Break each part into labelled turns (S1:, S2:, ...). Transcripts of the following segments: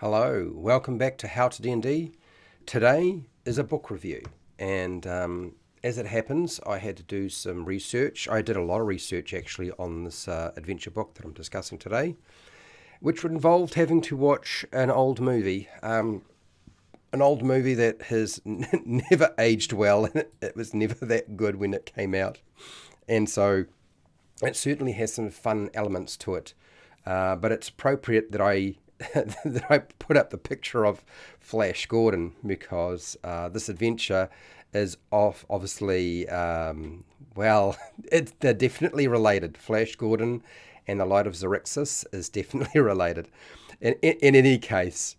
S1: Hello, welcome back to HowtoDandD. Today is a book review, and as it happens, I had to do some research. I did a lot of research actually on this adventure book that I'm discussing today, which involved having to watch an old movie. An old movie that has never aged well, and it was never that good when it came out. And so it certainly has some fun elements to it, but it's appropriate that I that I put up the picture of Flash Gordon because this adventure is obviously they're definitely related. Flash Gordon and the Light of Xaryxis is definitely related. In any case,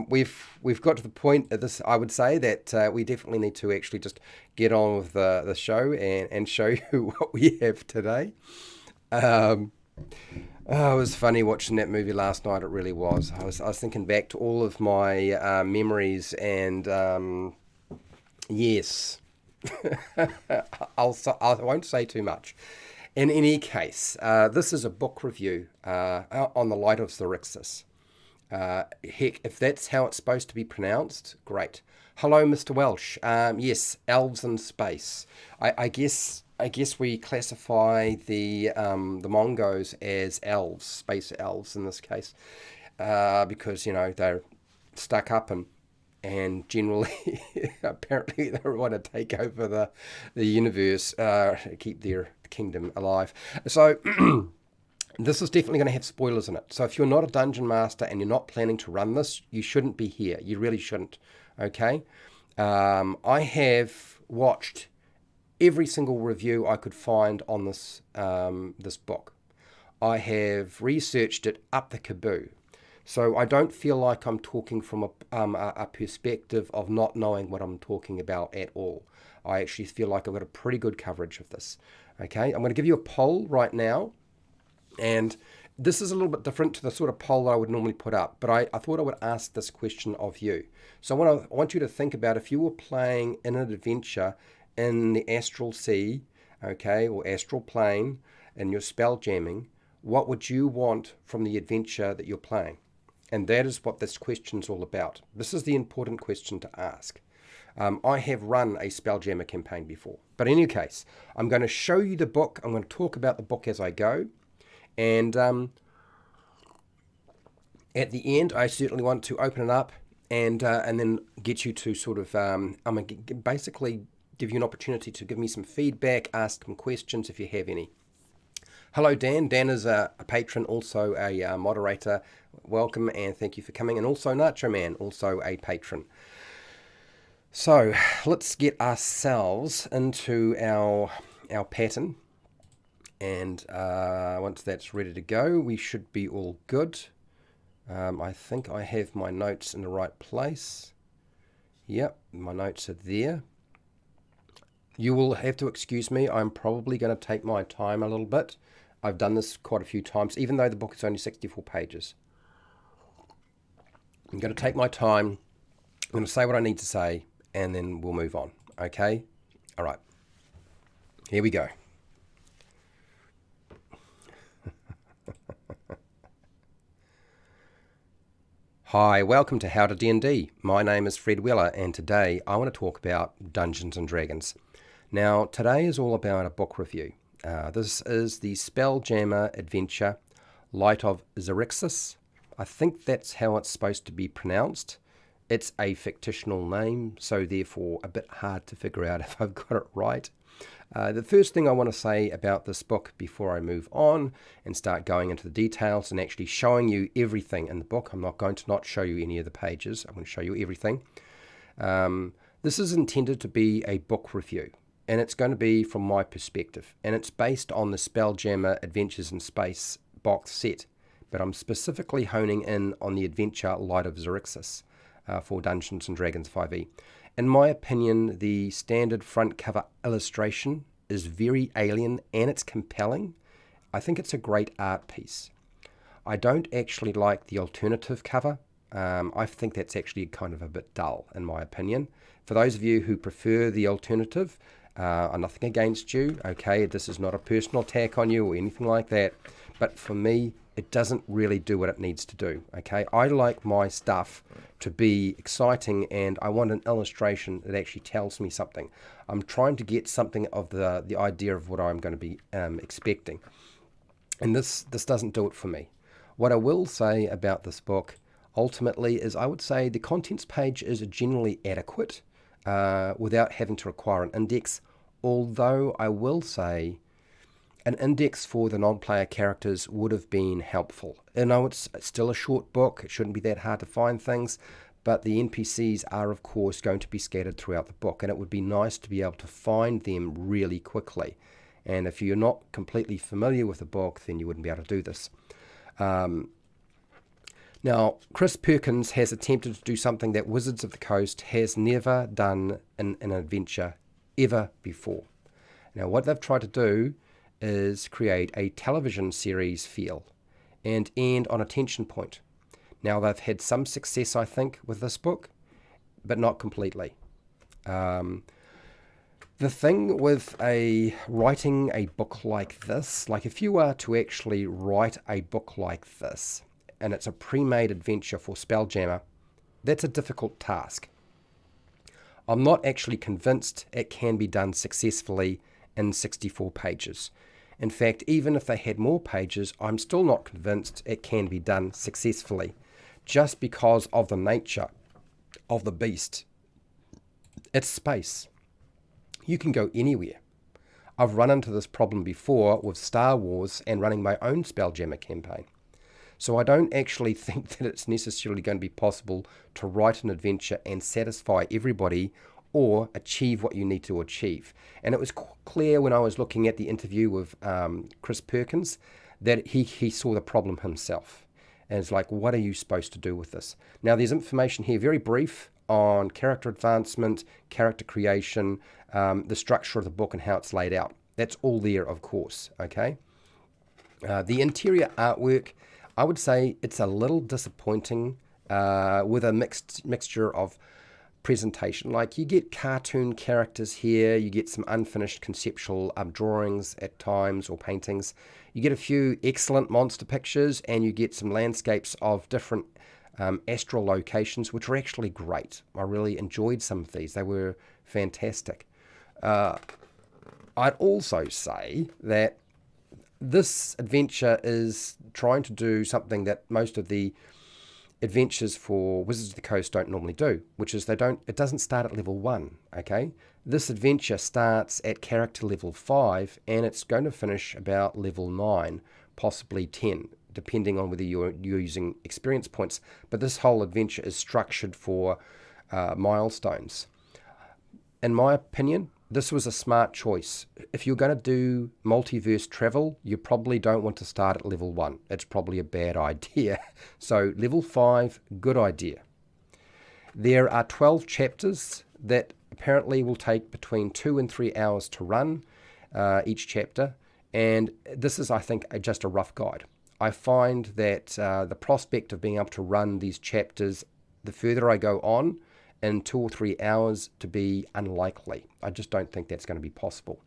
S1: we've got to the point at this. I would say that we definitely need to actually just get on with the show and show you what we have today. It was funny watching that movie last night. It really was. I was thinking back to all of my memories, and yes, I won't say too much. In any case, this is a book review on the Light of Xaryxis. Heck, if that's how it's supposed to be pronounced, great. Hello, Mr. Welsh. Yes, elves in space. I guess we classify the Mongos as elves, space elves in this case, because they're stuck up and generally apparently they want to take over the universe, keep their kingdom alive. So this is definitely going to have spoilers in it. So if you're not a dungeon master and you're not planning to run this, you shouldn't be here. You really shouldn't. Okay. I have watched every single review I could find on this book. I have researched it up the kaboo. So I don't feel like I'm talking from a perspective of not knowing what I'm talking about at all. I actually feel like I've got a pretty good coverage of this. Okay, I'm going to give you a poll right now. And this is a little bit different to the sort of poll I would normally put up, but I thought I would ask this question of you. So I want you to think about if you were playing in an adventure in the astral sea, okay, or astral plane, and you're spell jamming, what would you want from the adventure that you're playing? And that is what this question's all about. This is the important question to ask. I have run a Spelljammer campaign before, but in any case, I'm going to show you the book. I'm going to talk about the book as I go. And at the end, I certainly want to open it up and then get you to sort of, I'm going to basically give you an opportunity to give me some feedback, ask some questions if you have any. Hello, Dan. Dan is a patron, also a moderator. Welcome and thank you for coming. And also Nacho Man, also a patron. So let's get ourselves into our pattern. And once that's ready to go, we should be all good. I think I have my notes in the right place. Yep, my notes are there. You will have to excuse me. I'm probably going to take my time a little bit. I've done this quite a few times, even though the book is only 64 pages. I'm going to take my time. I'm going to say what I need to say, and then we'll move on. Okay? All right. Here we go. Hi, welcome to HowtoDandD. My name is Fred Weller, and today I want to talk about Dungeons & Dragons. Now, today is all about a book review. This is the Spelljammer adventure, Light of Xaryxis. I think that's how it's supposed to be pronounced. It's a fictional name, so therefore a bit hard to figure out if I've got it right. The first thing I want to say about this book before I move on and start going into the details and actually showing you everything in the book. I'm not going to not show you any of the pages. I'm going to show you everything. This is intended to be a book review, and it's going to be from my perspective, and it's based on the Spelljammer Adventures in Space box set, but I'm specifically honing in on the adventure Light of Xaryxis for Dungeons & Dragons 5e. In my opinion, the standard front cover illustration is very alien and it's compelling. I think it's a great art piece. I don't actually like the alternative cover. I think that's actually kind of a bit dull, in my opinion. For those of you who prefer the alternative, I'm nothing against you. Okay, this is not a personal attack on you or anything like that. but for me, it doesn't really do what it needs to do, okay? I like my stuff to be exciting, and I want an illustration that actually tells me something. I'm trying to get something of the idea of what I'm going to be expecting. And this doesn't do it for me. What I will say about this book, ultimately, is I would say the contents page is generally adequate without having to require an index, although I will say an index for the non-player characters would have been helpful. I know it's still a short book, it shouldn't be that hard to find things, but the NPCs are of course going to be scattered throughout the book, and it would be nice to be able to find them really quickly. And if you're not completely familiar with the book, then you wouldn't be able to do this. Now, Chris Perkins has attempted to do something that Wizards of the Coast has never done in an adventure ever before. Now, what they've tried to do is create a television series feel and end on a tension point. Now, they've had some success, I think, with this book, but not completely. The thing with writing a book like this, like if you were to actually write a book like this, and it's a pre-made adventure for Spelljammer, that's a difficult task. I'm not actually convinced it can be done successfully in 64 pages. In fact, even if they had more pages, I'm still not convinced it can be done successfully, just because of the nature of the beast. It's space. You can go anywhere. I've run into this problem before with Star Wars and running my own Spelljammer campaign. So I don't actually think that it's necessarily going to be possible to write an adventure and satisfy everybody or achieve what you need to achieve. And it was clear when I was looking at the interview with Chris Perkins that he saw the problem himself. And it's like, what are you supposed to do with this? Now, there's information here, very brief, on character advancement, character creation, the structure of the book and how it's laid out. That's all there, of course, okay? The interior artwork, I would say it's a little disappointing with a mixture of presentation. Like, you get cartoon characters here, you get some unfinished conceptual drawings at times or paintings, you get a few excellent monster pictures, and you get some landscapes of different astral locations, which are actually great. I really enjoyed some of these. They were fantastic. I'd also say that this adventure is trying to do something that most of the adventures for Wizards of the Coast don't normally do, which is it doesn't start at level 1, okay? This adventure starts at character level 5, and it's going to finish about level 9, possibly 10, depending on whether you're using experience points. But this whole adventure is structured for milestones. In my opinion, this was a smart choice. If you're going to do multiverse travel, you probably don't want to start at level 1. It's probably a bad idea. So level 5, good idea. There are 12 chapters that apparently will take between 2 and 3 hours to run each chapter. And this is, I think, just a rough guide. I find that the prospect of being able to run these chapters, the further I go on, in 2 or 3 hours, to be unlikely. I just don't think that's going to be possible.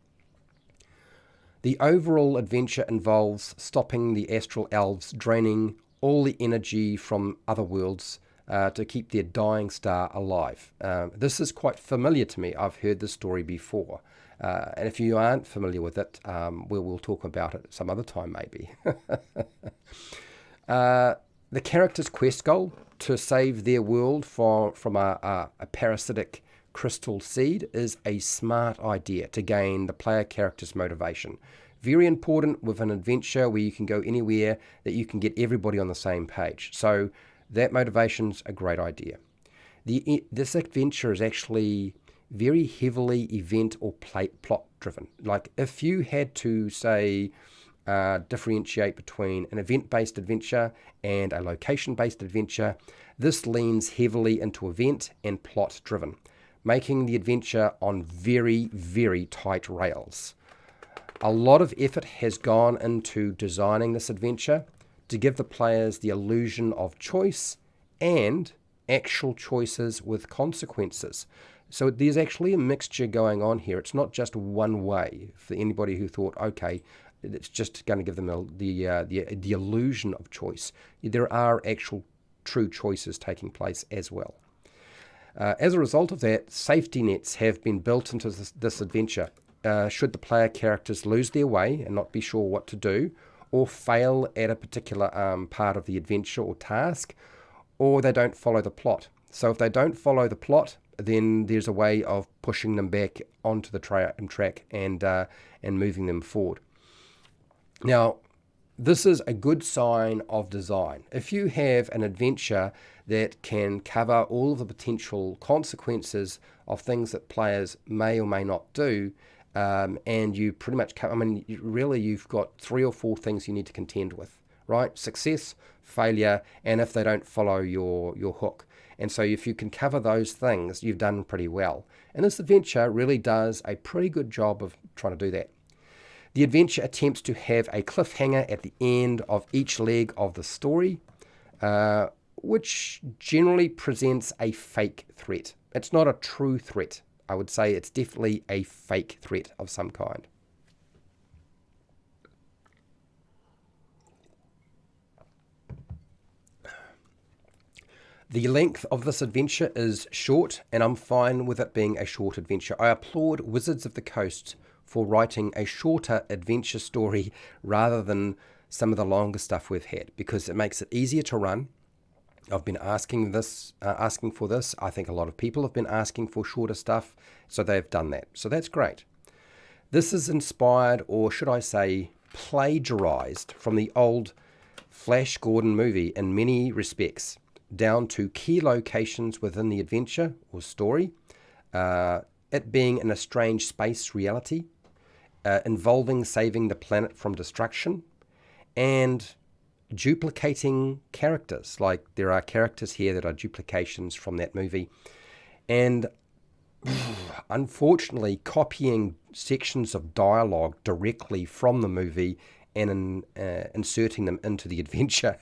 S1: The overall adventure involves stopping the astral elves draining all the energy from other worlds to keep their dying star alive. This is quite familiar to me. I've heard this story before. And if you aren't familiar with it, we'll talk about it some other time maybe. The character's quest goal, to save their world from a parasitic crystal seed, is a smart idea to gain the player character's motivation. Very important with an adventure where you can go anywhere, that you can get everybody on the same page. So that motivation's a great idea. This adventure is actually very heavily event or plot driven. Like, if you had to say differentiate between an event-based adventure and a location-based adventure, this leans heavily into event and plot driven, making the adventure on very, very tight rails. A lot of effort has gone into designing this adventure to give the players the illusion of choice and actual choices with consequences. So there's actually a mixture going on here. It's not just one way. For anybody who thought, okay, it's just going to give them the illusion of choice. There are actual true choices taking place as well. As a result of that, safety nets have been built into this adventure. Should the player characters lose their way and not be sure what to do, or fail at a particular part of the adventure or task, or they don't follow the plot. So if they don't follow the plot, then there's a way of pushing them back onto the track and moving them forward. Now, this is a good sign of design. If you have an adventure that can cover all of the potential consequences of things that players may or may not do, and you pretty much cover, really you've got 3 or 4 things you need to contend with, right? Success, failure, and if they don't follow your hook. And so if you can cover those things, you've done pretty well. And this adventure really does a pretty good job of trying to do that. The adventure attempts to have a cliffhanger at the end of each leg of the story, which generally presents a fake threat. It's not a true threat. I would say it's definitely a fake threat of some kind. The length of this adventure is short, and I'm fine with it being a short adventure. I applaud Wizards of the Coast for writing a shorter adventure story rather than some of the longer stuff we've had, because it makes it easier to run. I've been asking for this. I think a lot of people have been asking for shorter stuff, so they've done that. So that's great. This is inspired, or should I say plagiarized, from the old Flash Gordon movie in many respects, down to key locations within the adventure or story, it being in a strange space reality, involving saving the planet from destruction, and duplicating characters. Like, there are characters here that are duplications from that movie, and unfortunately copying sections of dialogue directly from the movie and inserting them into the adventure.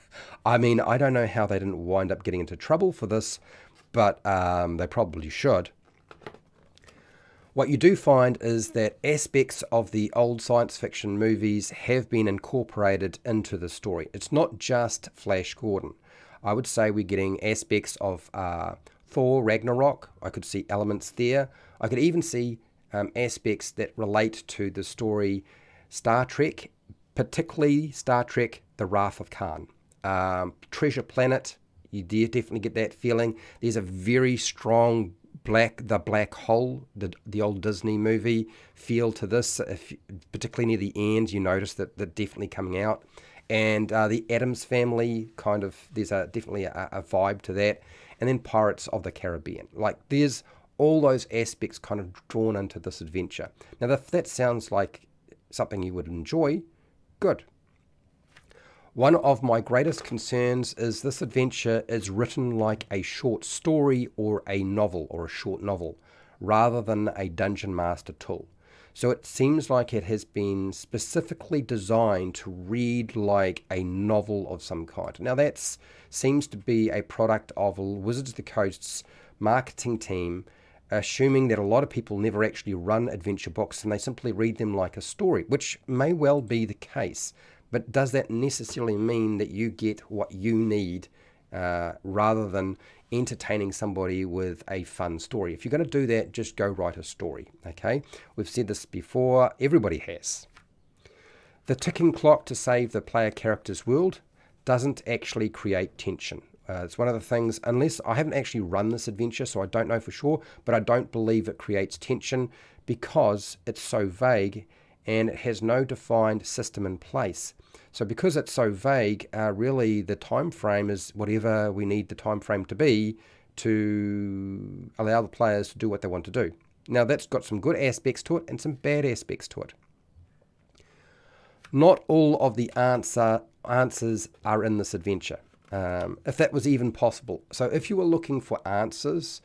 S1: I mean, I don't know how they didn't wind up getting into trouble for this, but they probably should. What you do find is that aspects of the old science fiction movies have been incorporated into the story. It's not just Flash Gordon. I would say we're getting aspects of Thor Ragnarok. I could see elements there. I could even see aspects that relate to the story Star Trek, particularly Star Trek The Wrath of Khan. Treasure Planet, you definitely get that feeling. There's a very strong the black hole, the old Disney movie feel to this. Particularly near the end, you notice that they're definitely coming out. And the Addams Family, kind of, there's definitely a vibe to that. And then Pirates of the Caribbean. Like, there's all those aspects kind of drawn into this adventure. Now, if that sounds like something you would enjoy, good. One of my greatest concerns is this adventure is written like a short story or a novel or a short novel rather than a Dungeon Master tool. So it seems like it has been specifically designed to read like a novel of some kind. Now that seems to be a product of Wizards of the Coast's marketing team, assuming that a lot of people never actually run adventure books and they simply read them like a story, which may well be the case. But does that necessarily mean that you get what you need rather than entertaining somebody with a fun story? If you're going to do that, just go write a story, okay? We've said this before, everybody has. The ticking clock to save the player character's world doesn't actually create tension. It's one of the things, unless I haven't actually run this adventure, so I don't know for sure, but I don't believe it creates tension because it's so vague and it has no defined system in place. So because it's so vague, really the time frame is whatever we need the time frame to be to allow the players to do what they want to do. Now that's got some good aspects to it and some bad aspects to it. Not all of the answers are in this adventure, if that was even possible. So if you were looking for answers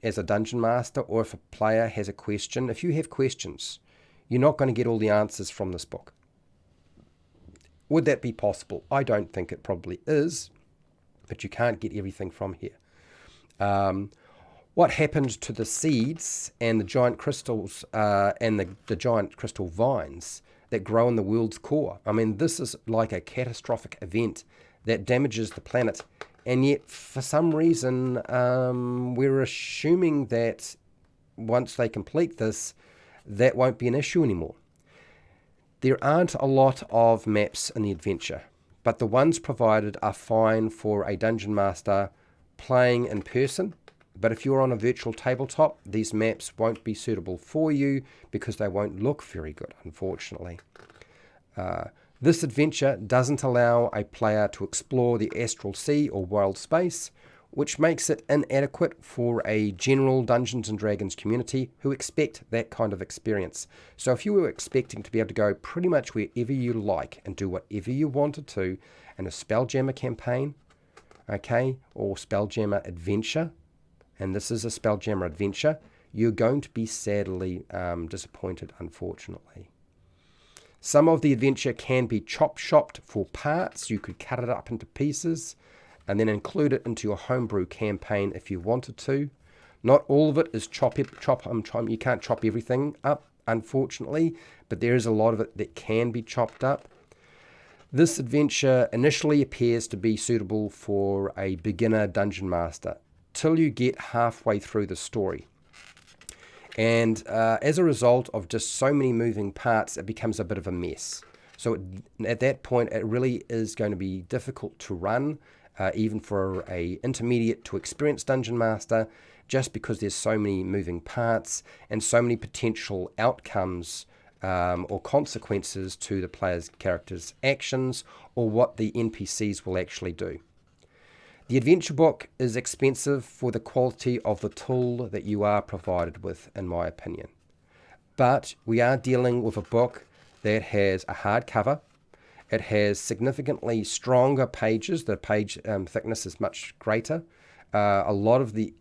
S1: as a dungeon master, or if a player has a question, if you have questions, you're not going to get all the answers from this book. Would that be possible? I don't think it probably is, but you can't get everything from here. What happened to the seeds and the giant crystals and the giant crystal vines that grow in the world's core. I mean, this is like a catastrophic event that damages the planet, and yet for some reason we're assuming that once they complete this, that won't be an issue anymore. There aren't a lot of maps in the adventure, but the ones provided are fine for a dungeon master playing in person. But if you're on a virtual tabletop, these maps won't be suitable for you because they won't look very good, unfortunately. This adventure doesn't allow a player to explore the astral sea or wild space, which makes it inadequate for a general Dungeons & Dragons community who expect that kind of experience. So if you were expecting to be able to go pretty much wherever you like and do whatever you wanted to in a Spelljammer campaign, okay, or Spelljammer adventure, and this is a Spelljammer adventure, you're going to be sadly disappointed, unfortunately. Some of the adventure can be chop-shopped for parts. You could cut it up into pieces and then include it into your homebrew campaign if you wanted to. Not all of it is you can't chop everything up, unfortunately, but there is a lot of it that can be chopped up. This adventure initially appears to be suitable for a beginner dungeon master till you get halfway through the story. And as a result of just so many moving parts, it becomes a bit of a mess. So at that point, it really is going to be difficult to run, even for a intermediate to experienced dungeon master, just because there's so many moving parts and so many potential outcomes or consequences to the player's character's actions or what the NPCs will actually do. The adventure book is expensive for the quality of the tool that you are provided with, in my opinion. But we are dealing with a book that has a hardcover. It has significantly stronger pages. The page thickness is much greater. A lot of the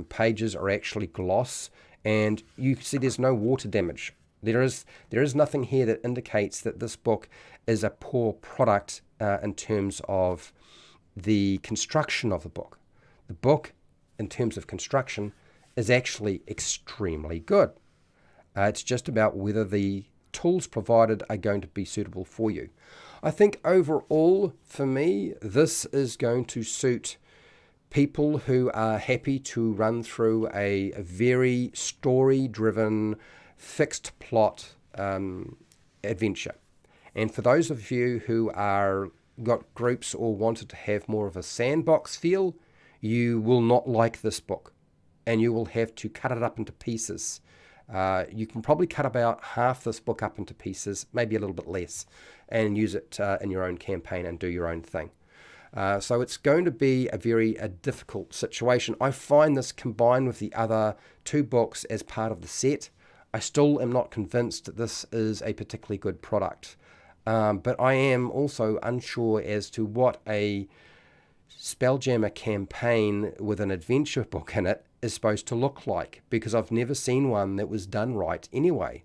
S1: pages are actually gloss, and you see there's no water damage. There is nothing here that indicates that this book is a poor product in terms of the construction of the book. The book, in terms of construction, is actually extremely good. It's just about whether the tools provided are going to be suitable for you. I think overall, for me, this is going to suit people who are happy to run through a very story-driven, fixed plot adventure. And for those of you who are got groups or wanted to have more of a sandbox feel, you will not like this book, and you will have to cut it up into pieces. You can probably cut about half this book up into pieces, maybe a little bit less, and use it in your own campaign and do your own thing. So it's going to be a very difficult situation. I find this combined with the other two books as part of the set. I still am not convinced that this is a particularly good product. But I am also unsure as to what a Spelljammer campaign with an adventure book in it is supposed to look like, because I've never seen one that was done right anyway.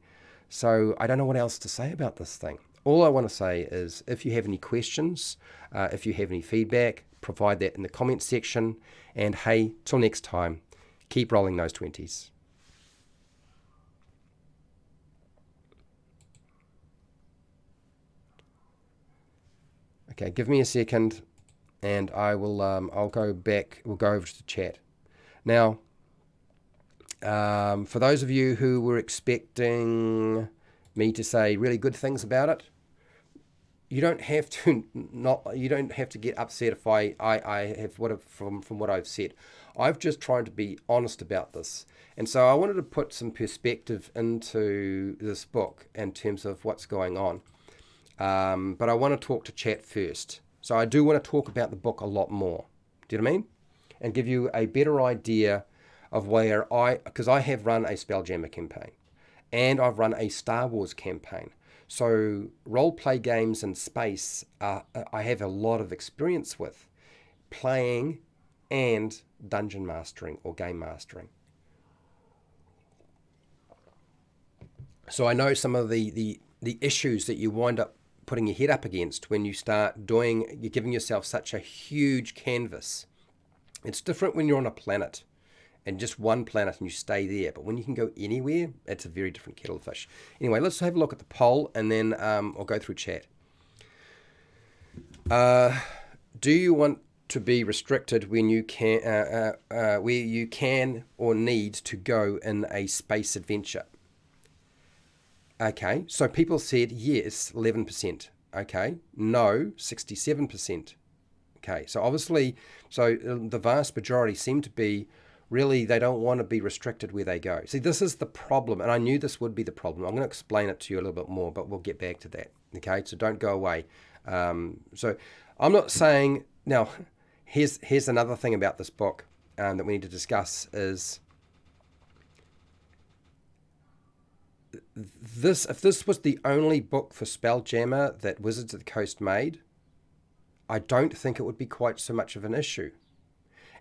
S1: So I don't know what else to say about this thing. All I want to say is if you have any questions, if you have any feedback, provide that in the comments section. And hey, till next time, keep rolling those 20s. Okay, give me a second, and I will. I'll go back. We'll go over to the chat. Now, for those of you who were expecting me to say really good things about it, you don't have to You don't have to get upset if I have from what I've said. I've just tried to be honest about this, and so I wanted to put some perspective into this book in terms of what's going on. But I want to talk to chat first. So I do want to talk about the book a lot more. Do you know what I mean? And give you a better idea of where because I have run a Spelljammer campaign and I've run a Star Wars campaign. So role-play games in space, I have a lot of experience with playing and dungeon mastering or game mastering. So I know some of the issues that you wind up putting your head up against when you start you're giving yourself such a huge canvas. It's different when you're on a planet and just one planet and you stay there. But when you can go anywhere, it's a very different kettle of fish. Anyway, let's have a look at the poll, and then I'll go through chat. Do you want to be restricted when you can, where you can or need to go in a space adventure? Okay, so people said yes, 11%. Okay, no, 67%. Okay, so obviously, the vast majority seem to be really, they don't want to be restricted where they go. See, this is the problem, and I knew this would be the problem. I'm going to explain it to you a little bit more, but we'll get back to that. Okay, so don't go away. So I'm not saying, now, here's another thing about this book that we need to discuss is, if this was the only book for Spelljammer that Wizards of the Coast made, I don't think it would be quite so much of an issue.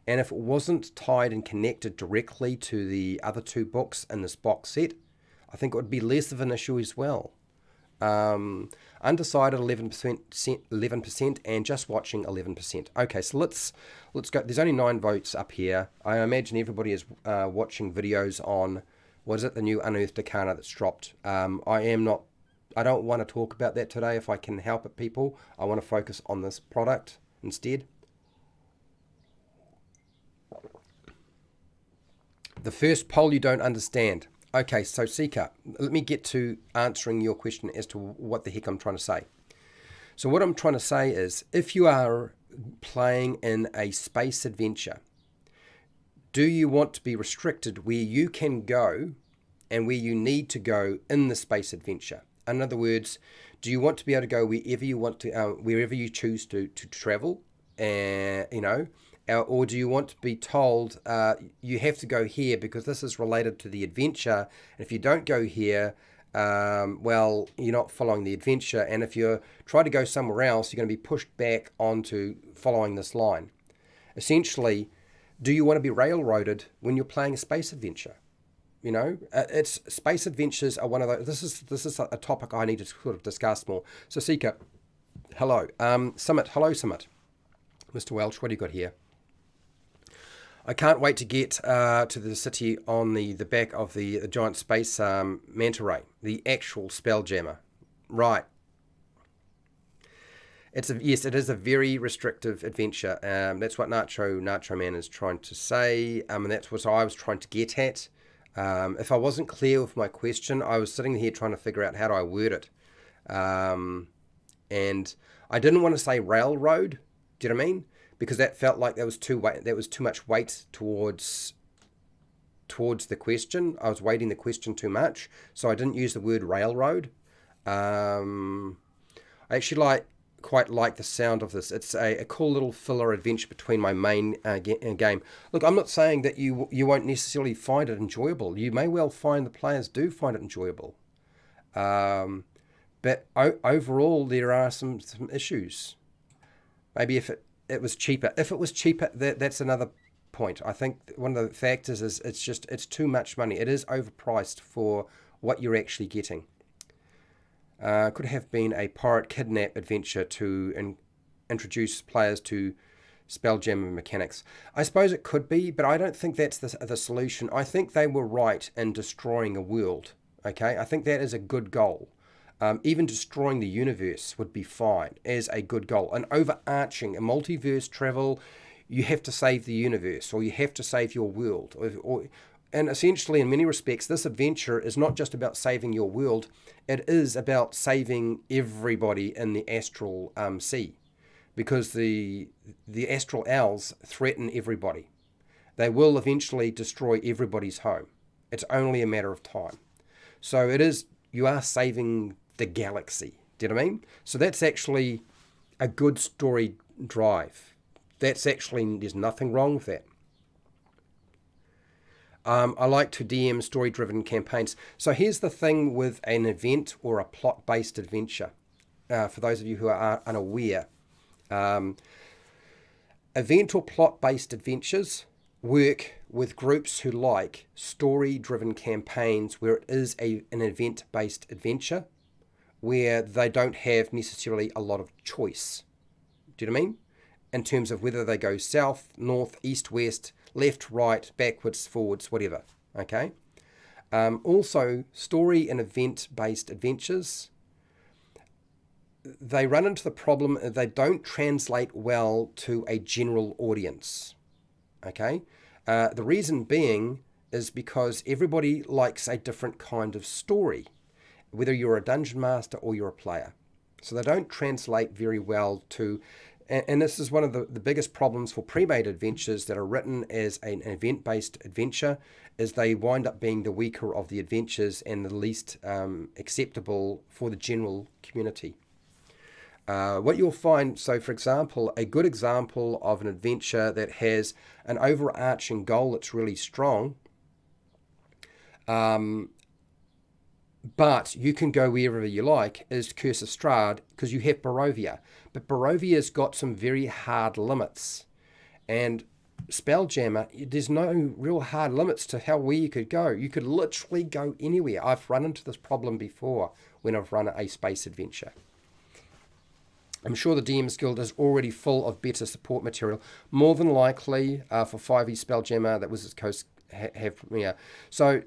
S1: And if it wasn't tied and connected directly to the other two books in this box set, I think it would be less of an issue as well. Undecided 11%, and just watching 11%. Okay, so let's go. There's only 9 votes up here. I imagine everybody is watching videos on, what is it, the new Unearthed Arcana that's dropped. I don't want to talk about that today if I can help it, people. I want to focus on this product instead. The first poll you don't understand. Okay, so Seeker, let me get to answering your question as to what the heck I'm trying to say. So what I'm trying to say is, if you are playing in a space adventure, do you want to be restricted where you can go and where you need to go in the space adventure? In other words, do you want to be able to go wherever you want to, wherever you choose to travel, or do you want to be told you have to go here because this is related to the adventure? And if you don't go here, well, you're not following the adventure. And if you try to go somewhere else, you're going to be pushed back onto following this line. Essentially, do you want to be railroaded when you're playing a space adventure? It's space adventures are one of those. This is a topic I need to sort of discuss more. So Seeker, hello. Summit, hello Summit. Mr. Welch, what do you got here? I can't wait to get to the city on the back of the giant space manta ray, the actual Spelljammer. Right. Yes, it is a very restrictive adventure. That's what Nacho Man is trying to say, and that's what I was trying to get at. If I wasn't clear with my question, I was sitting here trying to figure out how do I word it. And I didn't want to say railroad, do you know what I mean? Because that felt like there was too much weight towards the question. I was weighting the question too much, so I didn't use the word railroad. I actually quite like the sound of this. It's a cool little filler adventure between my main game. Look, I'm not saying that you won't necessarily find it enjoyable. You may well find the players do find it enjoyable. But overall, there are some issues. Maybe if it was cheaper. If it was cheaper, that's another point. I think one of the factors is it's too much money. It is overpriced for what you're actually getting. Could have been a pirate kidnap adventure to introduce players to Spelljammer mechanics. I suppose it could be, but I don't think that's the solution. I think they were right in destroying a world. Okay, I think that is a good goal. Even destroying the universe would be fine as a good goal. An overarching, a multiverse travel, you have to save the universe, or you have to save your world. And essentially, in many respects, this adventure is not just about saving your world. It is about saving everybody in the astral sea, because the astral owls threaten everybody. They will eventually destroy everybody's home. It's only a matter of time. So you are saving the galaxy. Do you know what I mean? So that's actually a good story drive. There's nothing wrong with that. I like to DM story-driven campaigns. So here's the thing with an event or a plot-based adventure. For those of you who are unaware, event or plot-based adventures work with groups who like story-driven campaigns where it is an event-based adventure, where they don't have necessarily a lot of choice. Do you know what I mean? In terms of whether they go south, north, east, west, left, right, backwards, forwards, whatever. Okay. Also, story and event-based adventures, they run into the problem they don't translate well to a general audience. Okay. The reason being is because everybody likes a different kind of story, whether you're a dungeon master or you're a player. So they don't translate very well to, and this is one of the biggest problems for pre-made adventures that are written as an event-based adventure, is they wind up being the weaker of the adventures and the least acceptable for the general community. What you'll find, so for example, a good example of an adventure that has an overarching goal that's really strong, but you can go wherever you like, is Curse of Strahd, because you have Barovia. But Barovia's got some very hard limits. And Spelljammer, there's no real hard limits to where you could go. You could literally go anywhere. I've run into this problem before when I've run a space adventure. I'm sure the DM's Guild is already full of better support material. More than likely, for 5e Spelljammer, that was its coast have. Yeah. So,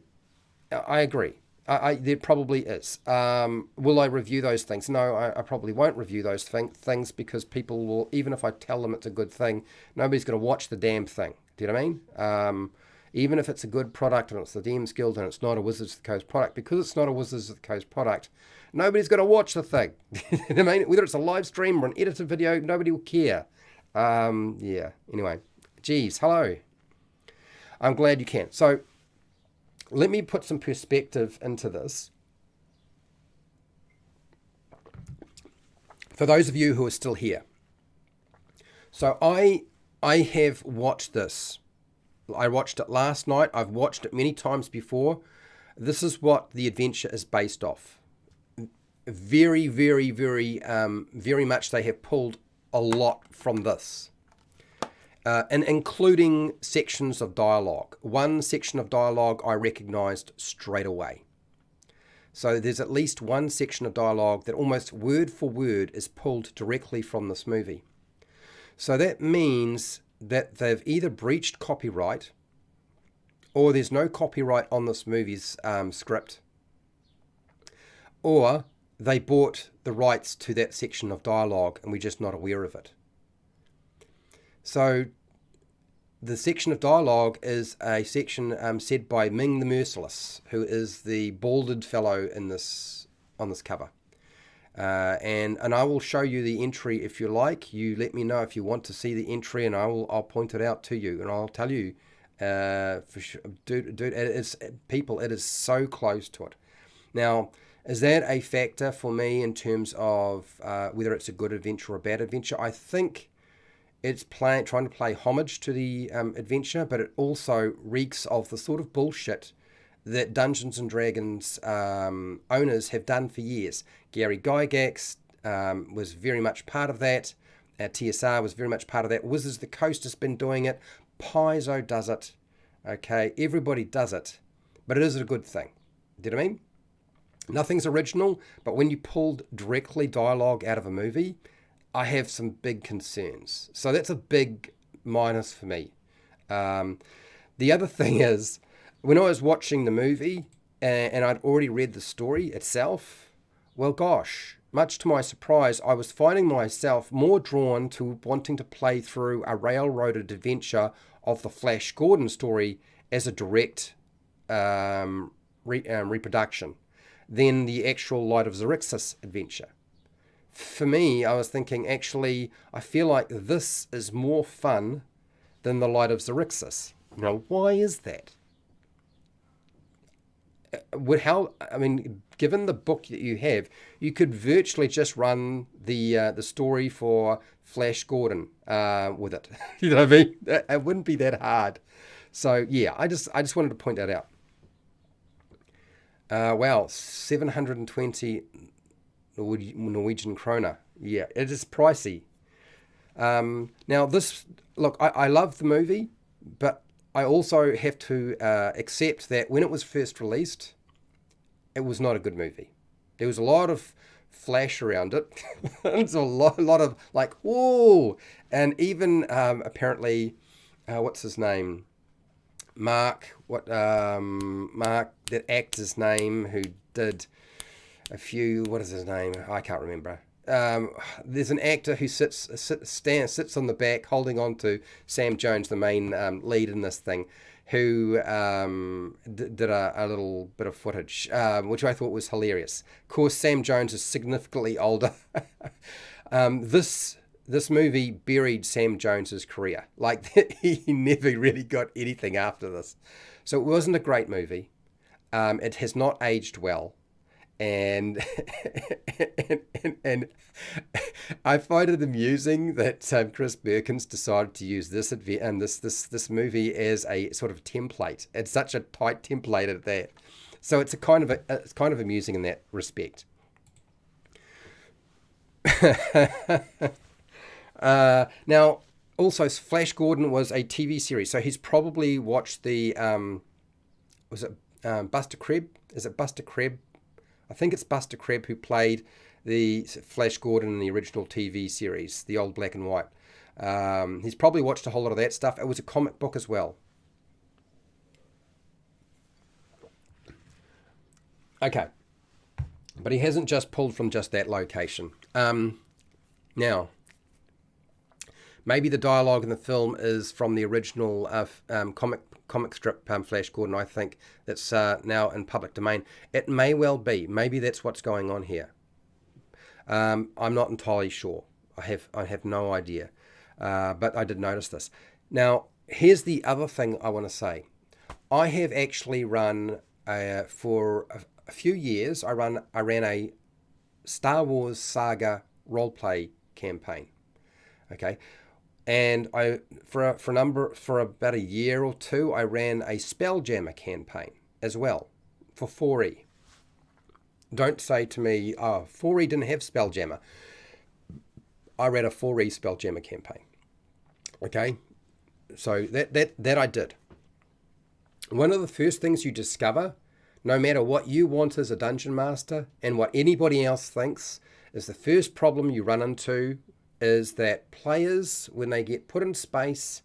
S1: I agree. There probably is. Will I review those things? No, I probably won't review those things because people will, even if I tell them it's a good thing, nobody's going to watch the damn thing. Do you know what I mean? Even if it's a good product and it's the DM's Guild and it's not a Wizards of the Coast product, because it's not a Wizards of the Coast product, nobody's going to watch the thing. You know what I mean? Whether it's a live stream or an edited video, nobody will care. Yeah, anyway. Geez, hello. I'm glad you can. So, let me put some perspective into this. For those of you who are still here. So I have watched this. I watched it last night. I've watched it many times before. This is what the adventure is based off. Very, very, very, very much they have pulled a lot from this. And including sections of dialogue. One section of dialogue I recognized straight away. So there's at least one section of dialogue that almost word for word is pulled directly from this movie. So that means that they've either breached copyright or there's no copyright on this movie's script, or they bought the rights to that section of dialogue and we're just not aware of it. So the section of dialogue is a section said by Ming the Merciless, who is the balded fellow in this on this cover. And I will show you the entry if you like. You let me know if you want to see the entry, and I'll point it out to you, and I'll tell you for sure, dude, it is so close to it. Now, is that a factor for me in terms of whether it's a good adventure or a bad adventure? I think it's trying to play homage to the adventure, but it also reeks of the sort of bullshit that Dungeons and Dragons owners have done for years. Gary Gygax was very much part of that. TSR was very much part of that. Wizards of the Coast has been doing it. Paizo does it. Okay, everybody does it, but it is a good thing. Do you know what I mean? Nothing's original, but when you pulled directly dialogue out of a movie, I have some big concerns. So that's a big minus for me. The other thing is, when I was watching the movie and I'd already read the story itself, well, gosh, much to my surprise, I was finding myself more drawn to wanting to play through a railroaded adventure of the Flash Gordon story as a direct reproduction than the actual Light of Xaryxis adventure. For me, I was thinking, actually, I feel like this is more fun than the Light of Xaryxis. Now, why is that? Given the book that you have, you could virtually just run the story for Flash Gordon with it. You know what I mean? It wouldn't be that hard. So yeah, I just wanted to point that out. Wow, 720 Norwegian kroner. Yeah, it is pricey. Now this, look, I love the movie, but I also have to accept that when it was first released, it was not a good movie. There was a lot of flash around it. It's a lot of like, whoa, and even apparently, what's his name? Mark, Mark, that actor's name who did a few, what is his name? I can't remember. There's an actor who sits on the back holding on to Sam Jones, the main lead in this thing, who did a little bit of footage, which I thought was hilarious. Of course, Sam Jones is significantly older. This movie buried Sam Jones's career. Like, he never really got anything after this. So it wasn't a great movie. It has not aged well. And and I find it amusing that Chris Perkins decided to use this movie as a sort of template. It's such a tight template at that, so it's it's kind of amusing in that respect. Now, also, Flash Gordon was a TV series, so he's probably watched the was it Buster Crebb? Is it Buster Crebb? I think it's Buster Crebb who played the Flash Gordon in the original TV series, the old black and white. He's probably watched a whole lot of that stuff. It was a comic book as well. Okay. But he hasn't just pulled from just that location. Now, maybe the dialogue in the film is from the original comic strip Flash Gordon. I think that's now in public domain. It may well be. Maybe that's what's going on here. I'm not entirely sure. I have no idea. But I did notice this. Now, here's the other thing I want to say. I have actually run for a few years. I ran a Star Wars Saga roleplay campaign. Okay. And for about a year or two, I ran a Spelljammer campaign as well for 4E. Don't say to me, oh, 4E didn't have Spelljammer. I ran a 4E Spelljammer campaign. Okay, so that I did. One of the first things you discover, no matter what you want as a dungeon master and what anybody else thinks, is the first problem you run into is that players, when they get put in space,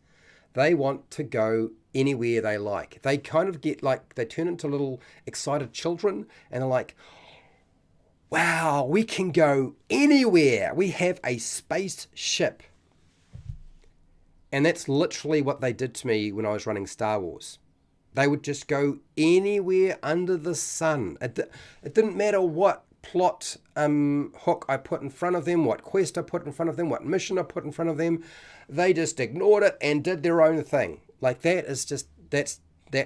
S1: they want to go anywhere they like. They kind of get like, they turn into little excited children and are like, wow, we can go anywhere. We have a spaceship. And that's literally what they did to me when I was running Star Wars. They would just go anywhere under the sun. It didn't matter what plot hook I put in front of them, what quest I put in front of them, what mission I put in front of them. They just ignored it and did their own thing. Like, that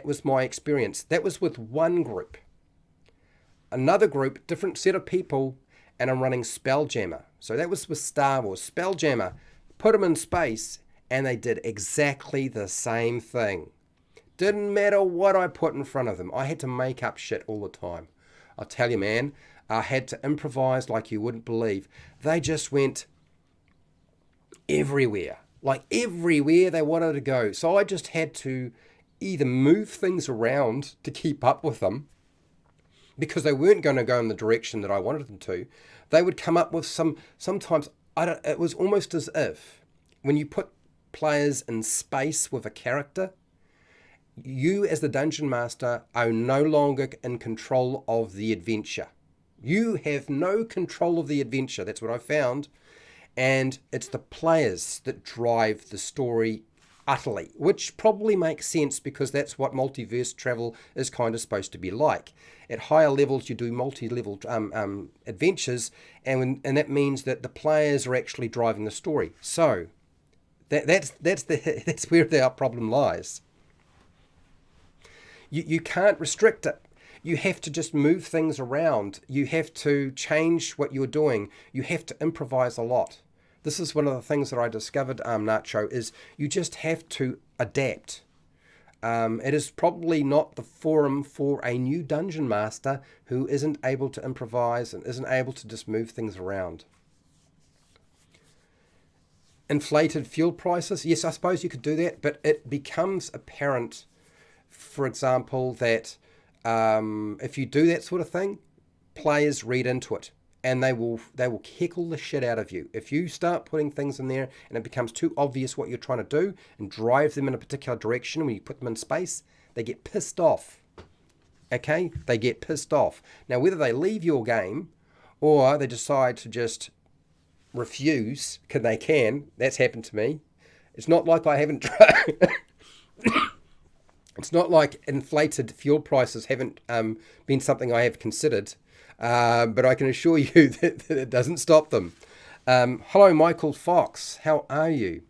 S1: was my experience. That was with one group. Another group, different set of people, and I'm running Spelljammer. So that was with Star Wars. Spelljammer, put them in space, and they did exactly the same thing. Didn't matter what I put in front of them. I had to make up shit all the time. I'll tell you, man, I had to improvise like you wouldn't believe. They just went everywhere. Like, everywhere they wanted to go. So I just had to either move things around to keep up with them, because they weren't going to go in the direction that I wanted them to. They would come up with sometimes, it was almost as if when you put players in space with a character, you as the dungeon master are no longer in control of the adventure. You have no control of the adventure. That's what I found. And it's the players that drive the story utterly, which probably makes sense because that's what multiverse travel is kind of supposed to be like. At higher levels, you do multi-level adventures, and that means that the players are actually driving the story. So that's where our problem lies. You can't restrict it. You have to just move things around. You have to change what you're doing. You have to improvise a lot. This is one of the things that I discovered, Nacho, is you just have to adapt. It is probably not the forum for a new dungeon master who isn't able to improvise and isn't able to just move things around. Inflated fuel prices. Yes, I suppose you could do that, but it becomes apparent, for example, that if you do that sort of thing, players read into it. and they will heckle the shit out of you. If you start putting things in there and it becomes too obvious what you're trying to do and drive them in a particular direction when you put them in space, they get pissed off. Okay? They get pissed off. Now, whether they leave your game or they decide to just refuse, because they can, that's happened to me. It's not like I haven't tried. It's not like inflated fuel prices haven't been something I have considered, but I can assure you that it doesn't stop them. Hello, Michael Fox. How are you?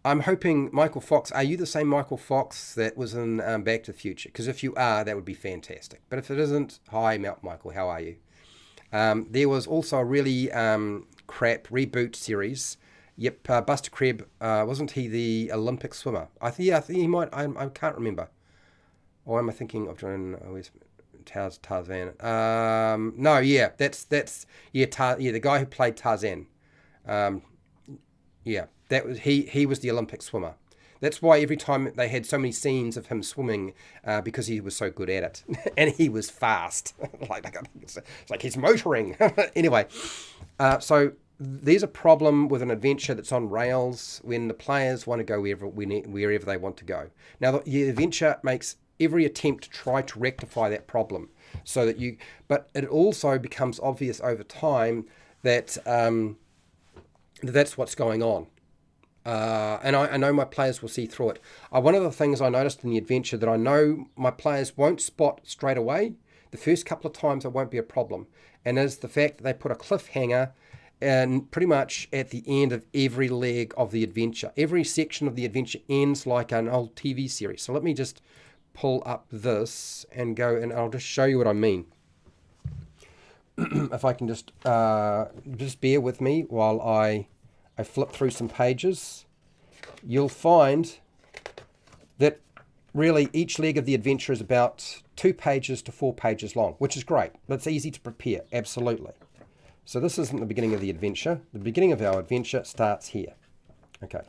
S1: I'm hoping, Michael Fox, are you the same Michael Fox that was in Back to the Future? Because if you are, that would be fantastic. But if it isn't, hi, Michael, how are you? There was also a really crap reboot series. Yep, Buster Crebb, wasn't he the Olympic swimmer? I think he might. I can't remember. Or am I thinking of Tarzan? No, yeah, that's the guy who played Tarzan. Yeah, that was he was the Olympic swimmer. That's why every time they had so many scenes of him swimming, because he was so good at it, and he was fast. It's like he's motoring. Anyway, so there's a problem with an adventure that's on rails when the players want to go wherever they want to go. Now, the adventure makes every attempt to try to rectify that problem, but it also becomes obvious over time that that's what's going on. And I know my players will see through it. One of the things I noticed in the adventure that I know my players won't spot straight away, the first couple of times it won't be a problem, and is the fact that they put a cliffhanger and pretty much at the end of every leg of the adventure. Every section of the adventure ends like an old TV series. So let me just pull up this and go, and I'll just show you what I mean. If I can just bear with me while I flip through some pages, you'll find that really each leg of the adventure is about 2 pages to 4 pages long, which is great. It's easy to prepare, absolutely. So this isn't the beginning of the adventure. The beginning of our adventure starts here. Okay.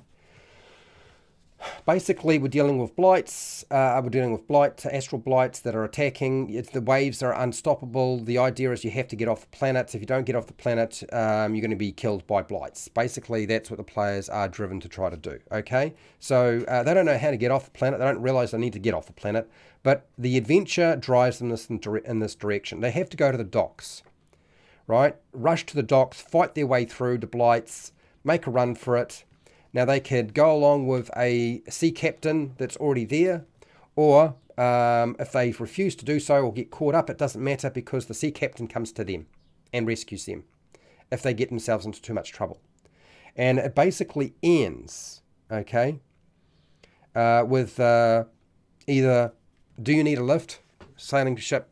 S1: Basically, we're dealing with blights. Astral blights that are attacking. The waves are unstoppable. The idea is you have to get off the planet. If you don't get off the planet, you're going to be killed by blights. Basically, that's what the players are driven to try to do. Okay, so they don't know how to get off the planet. They don't realize they need to get off the planet. But the adventure drives them in this direction. They have to go to the docks, right? Rush to the docks, fight their way through the blights, make a run for it. Now, they could go along with a sea captain that's already there, or if they refuse to do so or get caught up, it doesn't matter because the sea captain comes to them and rescues them if they get themselves into too much trouble. And it basically ends, okay, with either do you need a lift, sailing the ship,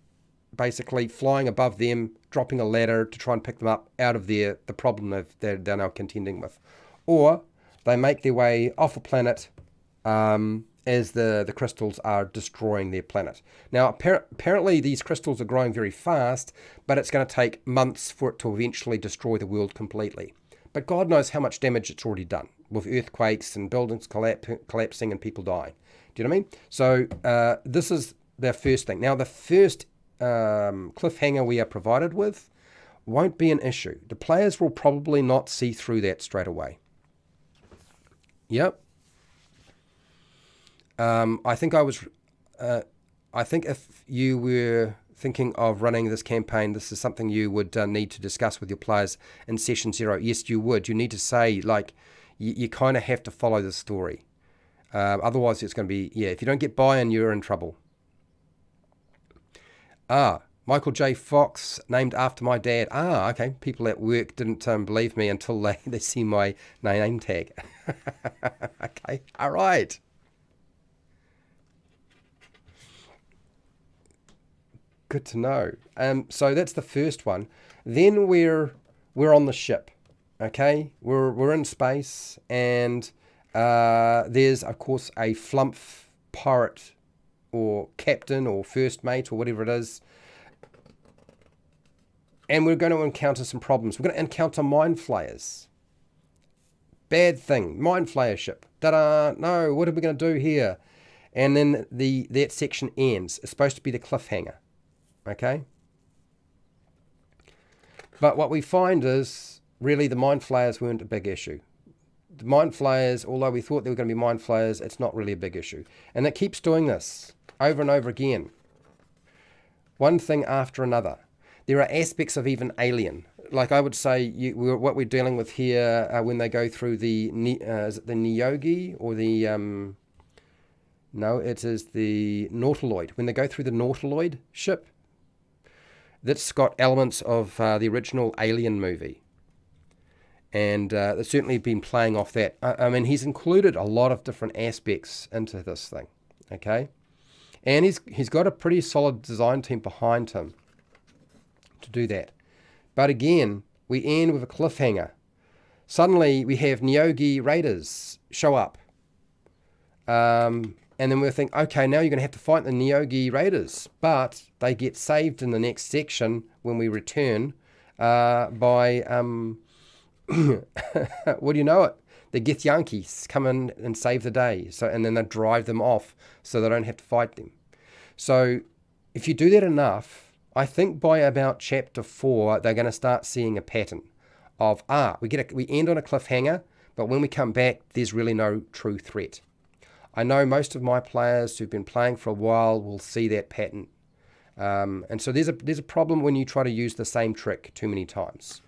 S1: basically flying above them, dropping a ladder to try and pick them up out of the problem they're now contending with, or they make their way off the planet as the crystals are destroying their planet. Now, apparently these crystals are growing very fast, but it's going to take months for it to eventually destroy the world completely. But God knows how much damage it's already done with earthquakes and buildings collapsing and people dying. Do you know what I mean? So this is the first thing. Now, the first cliffhanger we are provided with won't be an issue. The players will probably not see through that straight away. Yep. I think if you were thinking of running this campaign, this is something you would need to discuss with your players in session 0. Yes, you would. You need to say, like, you kind of have to follow the story. Otherwise, it's going to be, if you don't get buy-in, you're in trouble. Michael J. Fox, named after my dad. Okay. People at work didn't believe me until they see my name tag. Okay. All right. Good to know. So that's the first one. Then we're on the ship. Okay. We're in space, and there's of course a flump pirate or captain or first mate or whatever it is. And we're going to encounter some problems. We're going to encounter mind flayers. Bad thing. Mind flayer ship. Ta-da! No, what are we going to do here? And then that section ends. It's supposed to be the cliffhanger. Okay? But what we find is really the mind flayers weren't a big issue. The mind flayers, although we thought they were going to be mind flayers, it's not really a big issue. And it keeps doing this over and over again. One thing after another. There are aspects of even alien. Like I would say, what we're dealing with here when they go through the, is it the Neogi or the, no, it is the Nautiloid. When they go through the Nautiloid ship, that's got elements of the original Alien movie. And they've certainly been playing off that. I mean, he's included a lot of different aspects into this thing, okay? And he's got a pretty solid design team behind him to do that. But again, we end with a cliffhanger. Suddenly, we have Neogi Raiders show up. And then we think, okay, now you're going to have to fight the Neogi Raiders. But they get saved in the next section when we return by, what do you know it? The Githyanki come in and save the day. And then they drive them off so they don't have to fight them. So if you do that enough, I think by about chapter 4, they're going to start seeing a pattern of, we end on a cliffhanger, but when we come back, there's really no true threat. I know most of my players who've been playing for a while will see that pattern. And so there's a problem when you try to use the same trick too many times.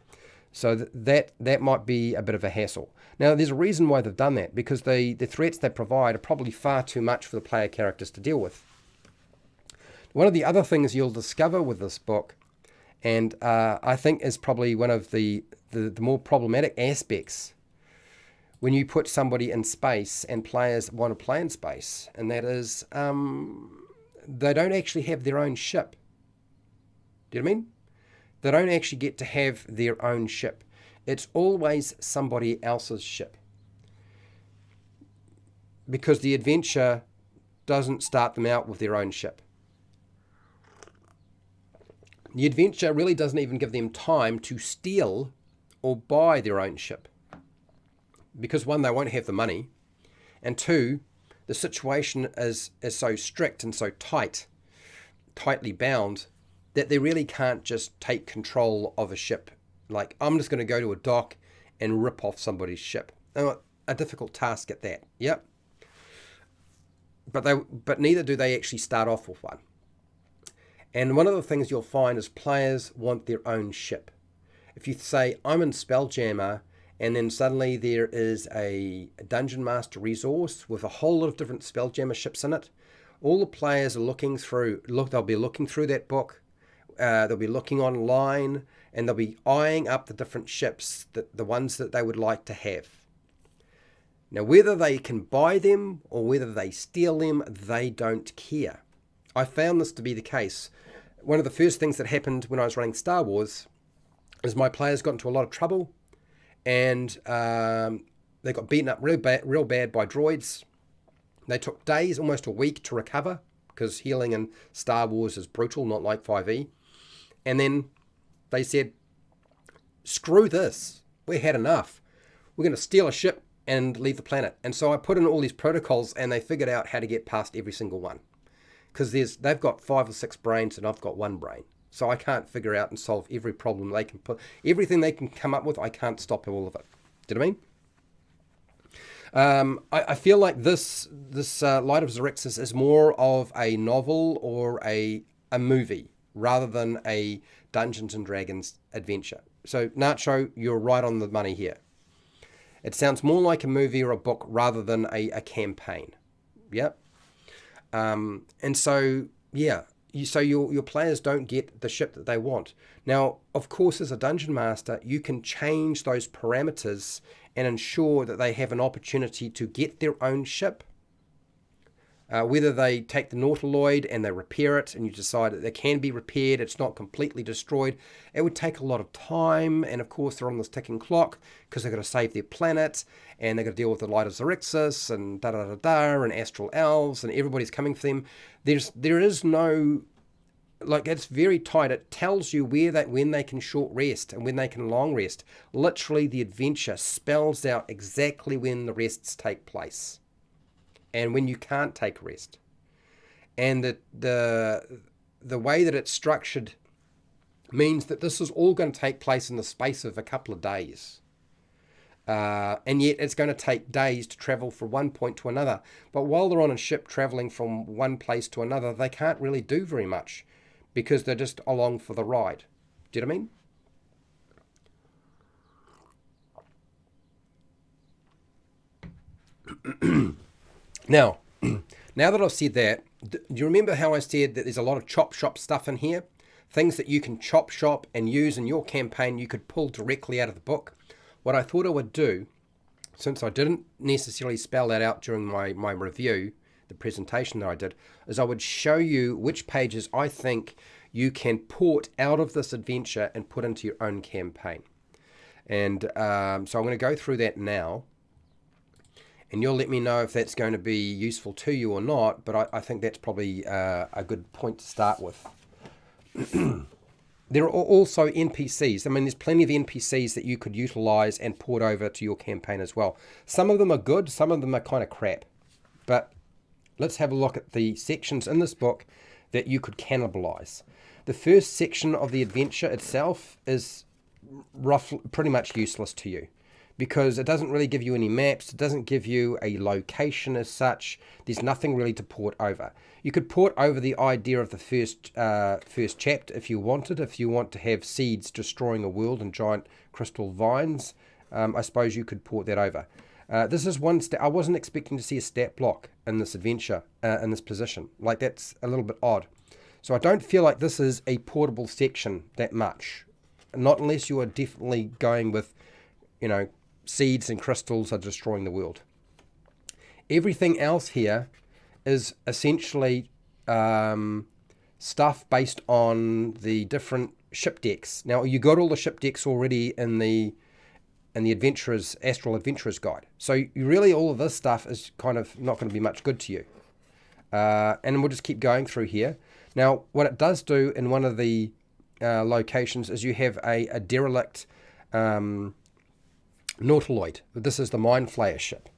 S1: So that might be a bit of a hassle. Now, there's a reason why they've done that, because the threats they provide are probably far too much for the player characters to deal with. One of the other things you'll discover with this book, and I think is probably one of the more problematic aspects when you put somebody in space and players want to play in space, and that is they don't actually have their own ship. Do you know what I mean? They don't actually get to have their own ship. It's always somebody else's ship. Because the adventure doesn't start them out with their own ship. The adventure really doesn't even give them time to steal or buy their own ship. Because one, they won't have the money. And two, the situation is so strict and so tightly bound, that they really can't just take control of a ship. Like, I'm just going to go to a dock and rip off somebody's ship. A difficult task at that, yep. But neither do they actually start off with one. And one of the things you'll find is players want their own ship. If you say, I'm in Spelljammer, and then suddenly there is a Dungeon Master resource with a whole lot of different Spelljammer ships in it, all the players are they'll be looking through that book, they'll be looking online, and they'll be eyeing up the different ships, the ones that they would like to have. Now, whether they can buy them or whether they steal them, they don't care. I found this to be the case. One of the first things that happened when I was running Star Wars is my players got into a lot of trouble, and they got beaten up real bad by droids. They took days, almost a week, to recover, because healing in Star Wars is brutal, not like 5e. And then they said, screw this, we had enough. We're going to steal a ship and leave the planet. And so I put in all these protocols, and they figured out how to get past every single one. Because they've got 5 or 6 brains and I've got 1 brain. So I can't figure out and solve every problem they can put. Everything they can come up with, I can't stop all of it. Do you know what I mean? I feel like this Light of Xaryxis is more of a novel or a movie rather than a Dungeons and Dragons adventure. So Nacho, you're right on the money here. It sounds more like a movie or a book rather than a campaign. Yep. And so, yeah, your players don't get the ship that they want. Now, of course, as a Dungeon Master, you can change those parameters and ensure that they have an opportunity to get their own ship. Whether they take the Nautiloid and they repair it, and you decide that it can be repaired, it's not completely destroyed, it would take a lot of time, and of course they're on this ticking clock because they've got to save their planet, and they've got to deal with the Light of Xaryxis, and da-da-da-da, and Astral Elves, and everybody's coming for them. There is no, like, it's very tight. It tells you when they can short rest and when they can long rest. Literally, the adventure spells out exactly when the rests take place and when you can't take rest. And the way that it's structured means that this is all going to take place in the space of a couple of days. And yet it's going to take days to travel from one point to another. But while they're on a ship traveling from one place to another, they can't really do very much because they're just along for the ride. Do you know what I mean? Now that I've said that, do you remember how I said that there's a lot of chop shop stuff in here? Things that you can chop shop and use in your campaign you could pull directly out of the book. What I thought I would do, since I didn't necessarily spell that out during my review, the presentation that I did, is I would show you which pages I think you can port out of this adventure and put into your own campaign. And so I'm going to go through that now. And you'll let me know if that's going to be useful to you or not, but I think that's probably a good point to start with. There are also NPCs. I mean, there's plenty of NPCs that you could utilize and port over to your campaign as well. Some of them are good, some of them are kind of crap. But let's have a look at the sections in this book that you could cannibalize. The first section of the adventure itself is pretty much useless to you, because it doesn't really give you any maps, it doesn't give you a location as such, there's nothing really to port over. You could port over the idea of the first chapter if you wanted, if you want to have seeds destroying a world and giant crystal vines, I suppose you could port that over. This is one I wasn't expecting to see a stat block in this adventure, in this position. Like, that's a little bit odd. So I don't feel like this is a portable section that much. Not unless you are definitely going with, you know, seeds and crystals are destroying the world. Everything else here is essentially stuff based on the different ship decks. Now, you got all the ship decks already in the Adventurer's Astral Adventurer's Guide. So you really, all of this stuff is kind of not going to be much good to you. And we'll just keep going through here. Now, what it does do in one of the locations is you have a derelict Nautiloid. This is the Mind Flayer ship.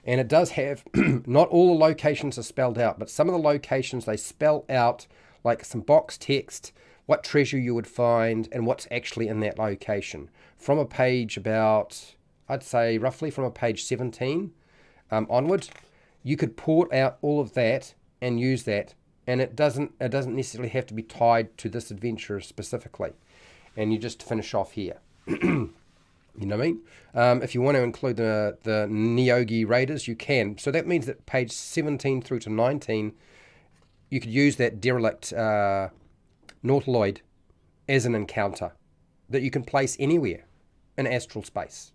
S1: And it does have, not all the locations are spelled out, but some of the locations they spell out, like some box text, what treasure you would find, and what's actually in that location. From a page about, I'd say roughly from a page 17 onward, you could port out all of that and use that. And it doesn't necessarily have to be tied to this adventure specifically. And you just finish off here. You know what I mean? If you want to include the Neogi Raiders, you can. So that means that page 17 through to 19, you could use that derelict Nautiloid as an encounter that you can place anywhere in astral space.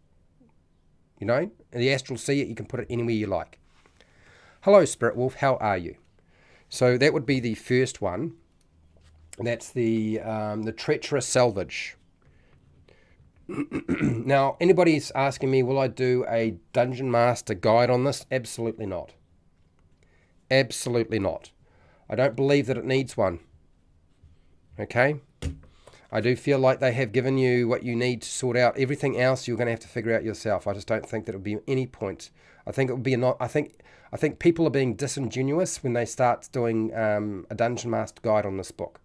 S1: You know? In the astral sea, you can put it anywhere you like. Hello, Spirit Wolf. How are you? So that would be the first one. That's the Treacherous Salvage. Now, anybody's asking me, will I do a Dungeon Master guide on this? Absolutely not. Absolutely not. I don't believe that it needs one. Okay? I do feel like they have given you what you need to sort out. Everything else you're going to have to figure out yourself. I just don't think that it would be any point. I think it would be I think people are being disingenuous when they start doing a Dungeon Master guide on this book,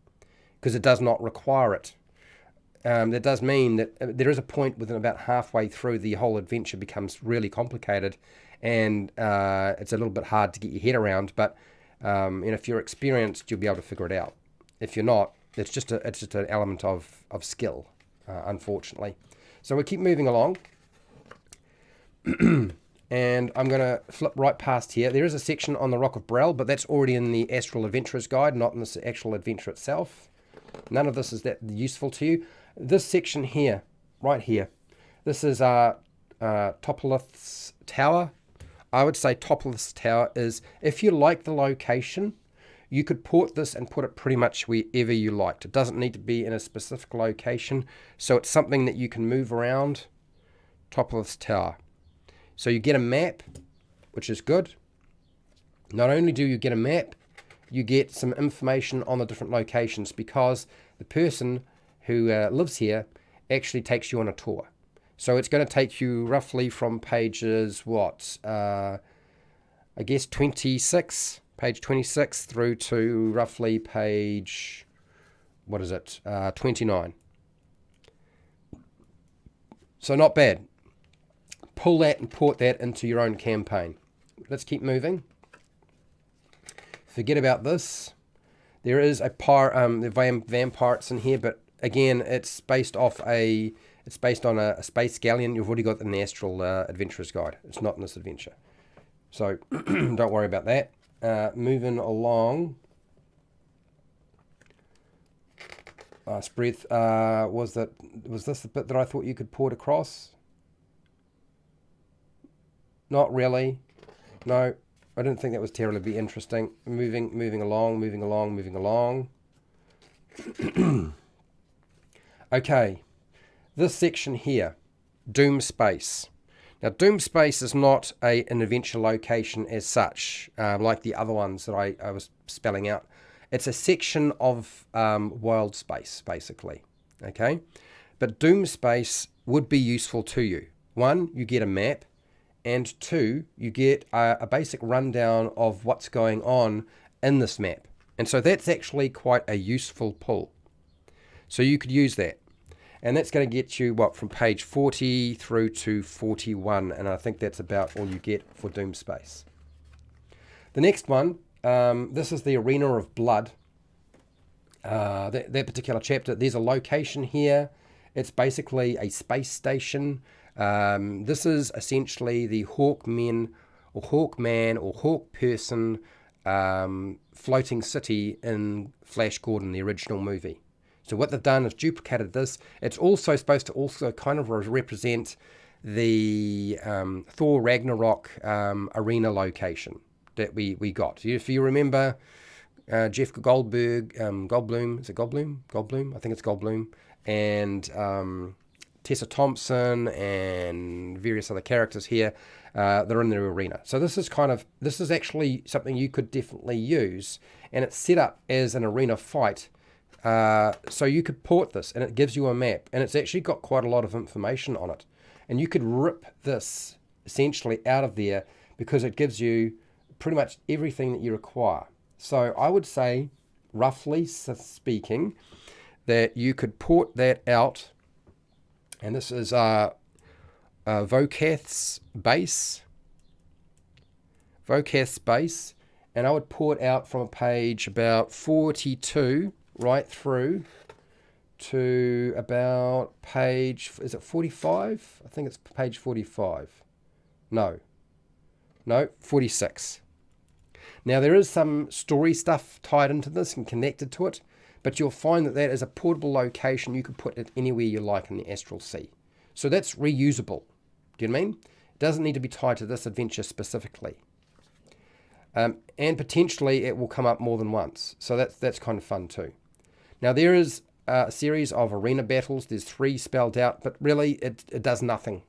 S1: because it does not require it. That does mean that there is a point within about halfway through the whole adventure becomes really complicated, and it's a little bit hard to get your head around. But and if you're experienced, you'll be able to figure it out. If you're not, it's just an element of skill, unfortunately. So we keep moving along. And I'm going to flip right past here. There is a section on the Rock of Brel, but that's already in the Astral Adventurer's Guide, not in this actual adventure itself. None of this is that useful to you. This section here, right here, this is Topolith's Tower. I would say Topolith's Tower is, if you like the location, you could port this and put it pretty much wherever you liked. It doesn't need to be in a specific location, so it's something that you can move around. Topolith's Tower. So you get a map, which is good. Not only do you get a map, you get some information on the different locations, because the person who lives here actually takes you on a tour. So it's going to take you roughly from pages, I guess page 26 through to roughly page what is it, 29. So not bad. Pull that and port that into your own campaign. Let's keep moving. Forget about this. There is a the vampires in here, but again, it's based on a space galleon. You've already got in the Astral Adventurer's Guide. It's not in this adventure, so don't worry about that. Moving along. Last breath. Was this the bit that I thought you could port across? Not really. No, I didn't think that was terribly interesting. Moving along. Okay, this section here, Doom Space. Now, Doom Space is not an adventure location as such, like the other ones that I was spelling out. It's a section of wild space, basically. Okay, but Doom Space would be useful to you. One, you get a map. And two, you get a basic rundown of what's going on in this map. And so that's actually quite a useful pull. So you could use that. And that's going to get you, what, from page 40 through to 41. And I think that's about all you get for Doom Space. The next one, this is the Arena of Blood. That particular chapter, there's a location here. It's basically a space station. This is essentially the Hawkman or Hawk Person floating city in Flash Gordon, the original movie. So what they've done is duplicated this. It's also supposed to also kind of represent the Thor Ragnarok arena location that we got. If you remember, Jeff Goldblum, is it Goldblum? Goldblum? I think it's Goldblum. And Tessa Thompson and various other characters here, they're in the arena. So this is actually something you could definitely use, and it's set up as an arena fight. So you could port this, and it gives you a map, and it's actually got quite a lot of information on it. And you could rip this essentially out of there because it gives you pretty much everything that you require. So I would say, roughly speaking, that you could port that out. And this is Vokath's base. And I would port out from a page about 42 right through to about page, is it 45? I think it's page 45. No, 46. Now there is some story stuff tied into this and connected to it, but you'll find that that is a portable location. You can put it anywhere you like in the Astral Sea. So that's reusable. Do you know what I mean? It doesn't need to be tied to this adventure specifically. And potentially it will come up more than once. So that's kind of fun too. Now there is a series of arena battles. There's 3 spelled out, but really it does nothing.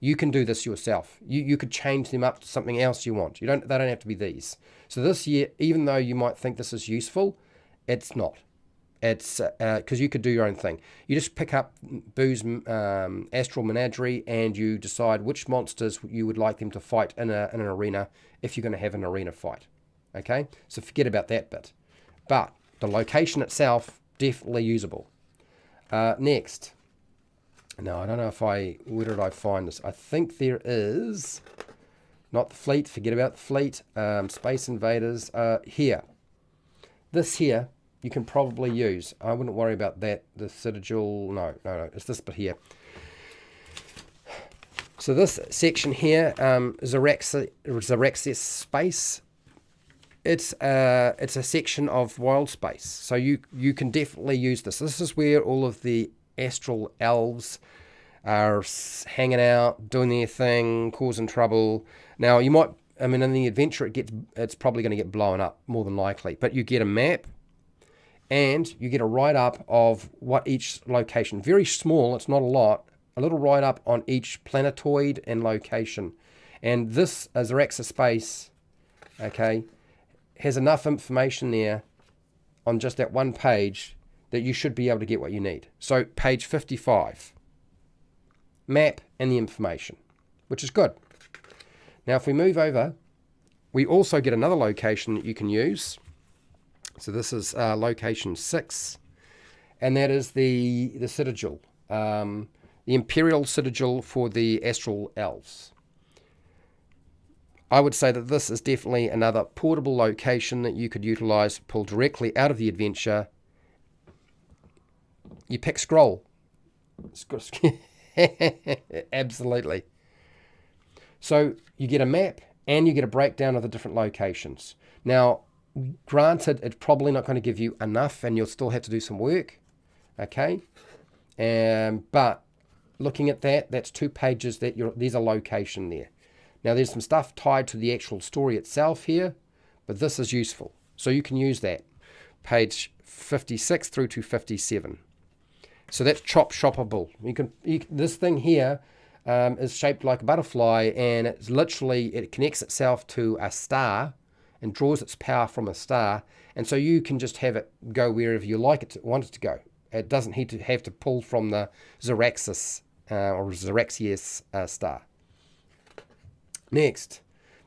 S1: You can do this yourself. You could change them up to something else you want. They don't have to be these. So this year, even though you might think this is useful, it's not. It's because you could do your own thing. You just pick up Boo's Astral Menagerie and you decide which monsters you would like them to fight in an arena if you're going to have an arena fight. Okay? So forget about that bit. But the location itself, definitely usable. Next. No, I don't know where did I find this? I think there is, not the fleet, forget about the fleet, Space Invaders, here. This here, you can probably use. I wouldn't worry about that. The Citadel, no, it's this bit here. So this section here, Xaryxis space, it's a section of wild space. So you can definitely use this. This is where all of the astral elves are hanging out, doing their thing, causing trouble. Now you might, in the adventure it's probably going to get blown up more than likely, but you get a map and you get a write-up of what each location, very small, it's not a lot, a little write-up on each planetoid and location. And this Xaryxis space, okay, has enough information there on just that one page that you should be able to get what you need. So page 55, map and the information, which is good. Now if we move over, we also get another location that you can use. So this is location 6, and that is the citadel, the Imperial Citadel for the Astral Elves. I would say that this is definitely another portable location that you could utilize, pull directly out of the adventure. You pick scroll. Absolutely. So you get a map and you get a breakdown of the different locations. Now, granted, it's probably not going to give you enough and you'll still have to do some work. Okay. But looking at that, that's 2 pages that there's a location there. Now, there's some stuff tied to the actual story itself here, but this is useful. So you can use that. Page 56 through to 57. So that's shoppable. This thing here is shaped like a butterfly, and it's literally, it connects itself to a star and draws its power from a star. And so you can just have it go wherever you want it to go. It doesn't have to pull from the Xaryxis or Xaryxis star. Next,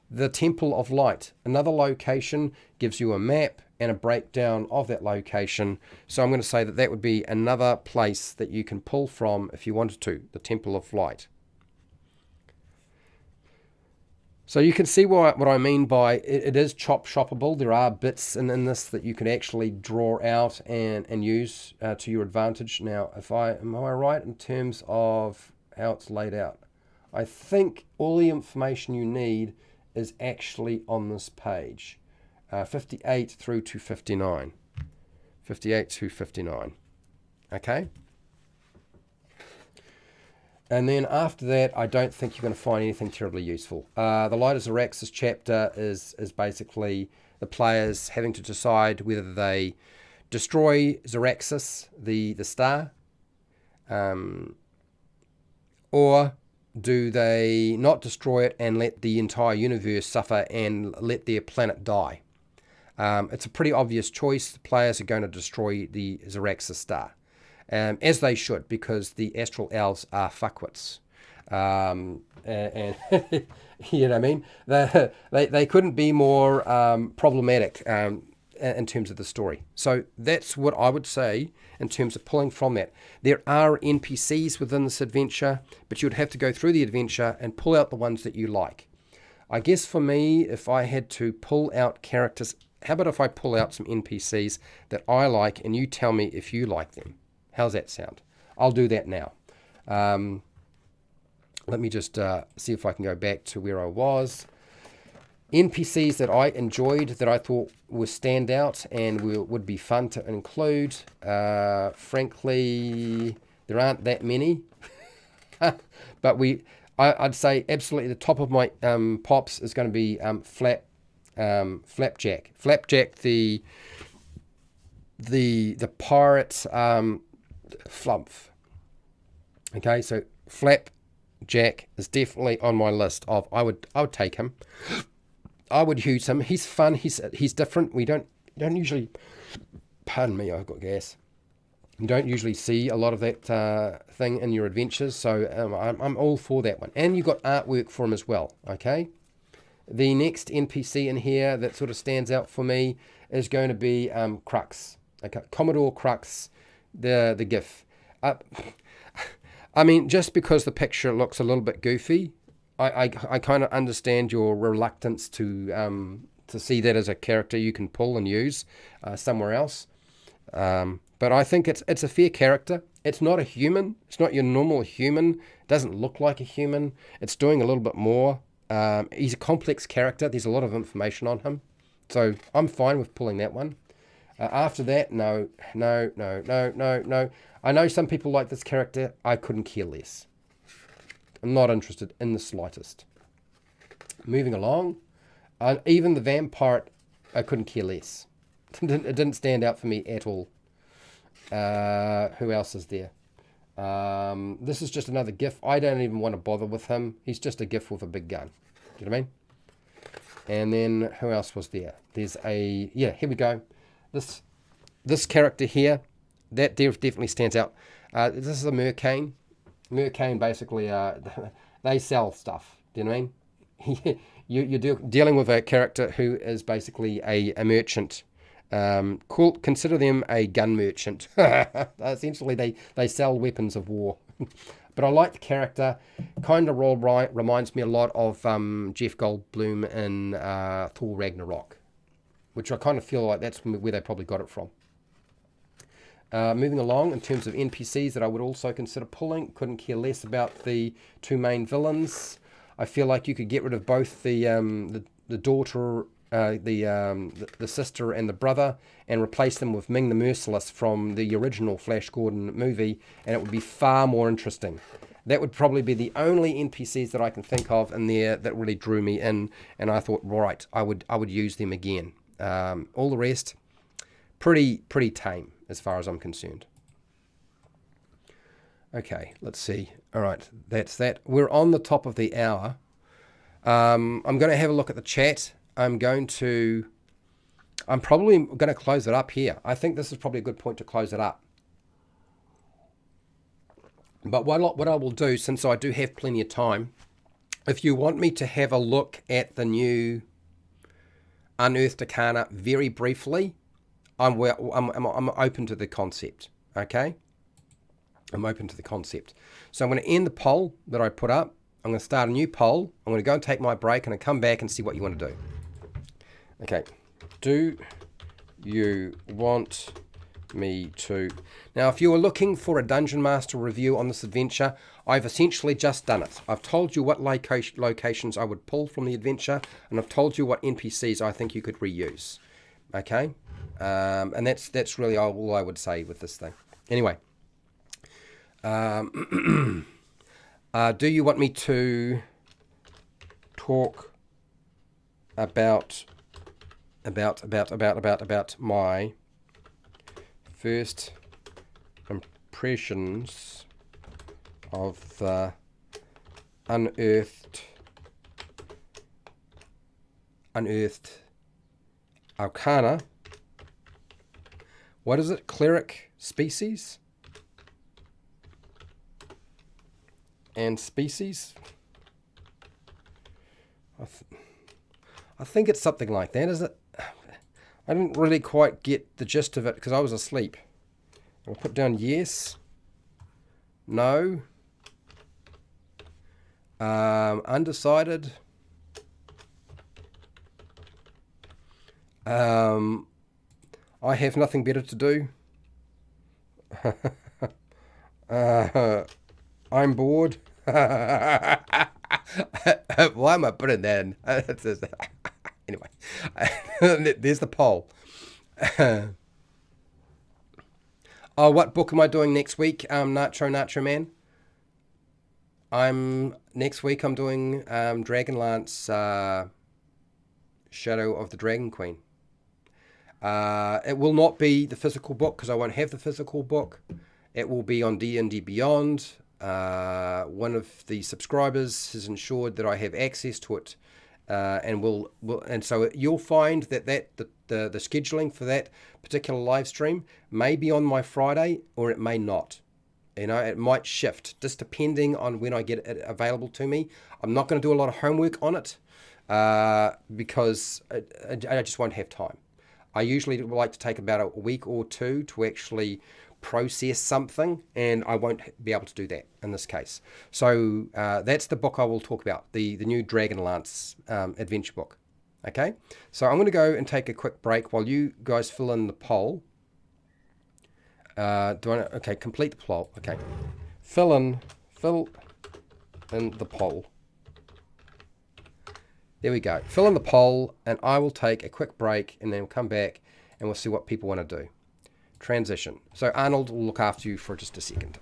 S1: the Temple of Light. Another location gives you a map and a breakdown of that location. So I'm going to say that that would be another place that you can pull from if you wanted to, the Temple of Light. So you can see what I mean by it is shoppable. There are bits in this that you can actually draw out and use to your advantage. Now, am I right in terms of how it's laid out? I think all the information you need is actually on this page, 58 through to 59. 58 to 59. Okay? And then after that, I don't think you're going to find anything terribly useful. The Light of Xaryxis chapter is basically the players having to decide whether they destroy Xaryxis, the star, or do they not destroy it and let the entire universe suffer and let their planet die? It's a pretty obvious choice. The players are going to destroy the Xaryxis star. As they should, because the Astral Elves are fuckwits. And you know what I mean? They couldn't be more problematic in terms of the story. So that's what I would say in terms of pulling from that. There are NPCs within this adventure, but you'd have to go through the adventure and pull out the ones that you like. I guess for me, if I had to pull out characters, how about if I pull out some NPCs that I like and you tell me if you like them? How's that sound? I'll do that now. Let me just see if I can go back to where I was. NPCs that I enjoyed, that I thought were standout and would be fun to include. Frankly, there aren't that many. But I'd say absolutely the top of my pops is going to be Flapjack. Flapjack, the pirate flumph. Okay, so Flapjack is definitely on my list of I would take him. I would use him. He's fun. He's different. We don't usually. Pardon me, I've got gas. You don't usually see a lot of that thing in your adventures, so I'm all for that one. And you've got artwork for him as well. Okay. The next NPC in here that sort of stands out for me is going to be Crux. Okay, Commodore Crux, the GIF. I mean, just because the picture looks a little bit goofy, I kind of understand your reluctance to see that as a character you can pull and use somewhere else. But I think it's a fair character. It's not a human. It's not your normal human. It doesn't look like a human. It's doing a little bit more. He's a complex character. There's a lot of information on him. So I'm fine with pulling that one. After that, no. I know some people like this character. I couldn't care less. I'm not interested in the slightest. Moving along. Even the vampire, I couldn't care less. It didn't stand out for me at all. Who else is there? This is just another GIF. I don't even want to bother with him. He's just a GIF with a big gun. Do you know what I mean? And then who else was there? There's here we go. This character here, that definitely stands out. This is a Mercane. Mercane basically, they sell stuff. Do you know what I mean? You're dealing with a character who is basically a merchant Consider them a gun merchant. Essentially, they sell weapons of war. But I like the character. Kind of reminds me a lot of Jeff Goldblum in Thor Ragnarok, which I kind of feel like that's where they probably got it from. Moving along, in terms of NPCs that I would also consider pulling, couldn't care less about the two main villains. I feel like you could get rid of both the daughter, the sister, and the brother, and replace them with Ming the Merciless from the original Flash Gordon movie, and it would be far more interesting. That would probably be the only NPCs that I can think of in there that really drew me in, and I thought, right, I would use them again. All the rest, pretty tame as far as I'm concerned. Okay, let's see. All right, that's that. We're on the top of the hour. I'm going to have a look at the chat. I'm probably going to close it up here. I think this is probably a good point to close it up. But what I will do, since I do have plenty of time, if you want me to have a look at the new Unearthed Arcana very briefly, I'm open to the concept. Okay, I'm open to the concept. So I'm going to end the poll that I put up. I'm going to start a new poll. I'm going to go and take my break, and I come back and see what you want to do. Okay, do you want me to... Now, if you are looking for a Dungeon Master review on this adventure, I've essentially just done it. I've told you what locations I would pull from the adventure, and I've told you what NPCs I think you could reuse. Okay? And that's really all I would say with this thing. Anyway. Do you want me to talk about my first impressions of the unearthed Arcana? What is it? Cleric species? And species? I think it's something like that, is it? I didn't really quite get the gist of it because I was asleep. I'll put down yes. No. Undecided. I have nothing better to do. I'm bored. Why am I putting that in? Anyway, there's the poll. Oh, what book am I doing next week? Nacho Man. Next week I'm doing Dragonlance Shadow of the Dragon Queen. It will not be the physical book because I won't have the physical book. It will be on D&D Beyond. One of the subscribers has ensured that I have access to it, and so you'll find that the scheduling for that particular live stream may be on my Friday or it may not. You know, it might shift just depending on when I get it available to me. I'm not going to do a lot of homework on it because I just won't have time. I usually like to take about a week or two to actually process something, and I won't be able to do that in this case. So that's the book I will talk about, the new Dragonlance adventure book. Okay, so I'm going to go and take a quick break while you guys fill in the poll. Okay, complete the poll. Okay, fill in the poll. There we go. Fill in the poll, and I will take a quick break, and then we'll come back and we'll see what people want to do. Transition. So Arnold will look after you for just a second.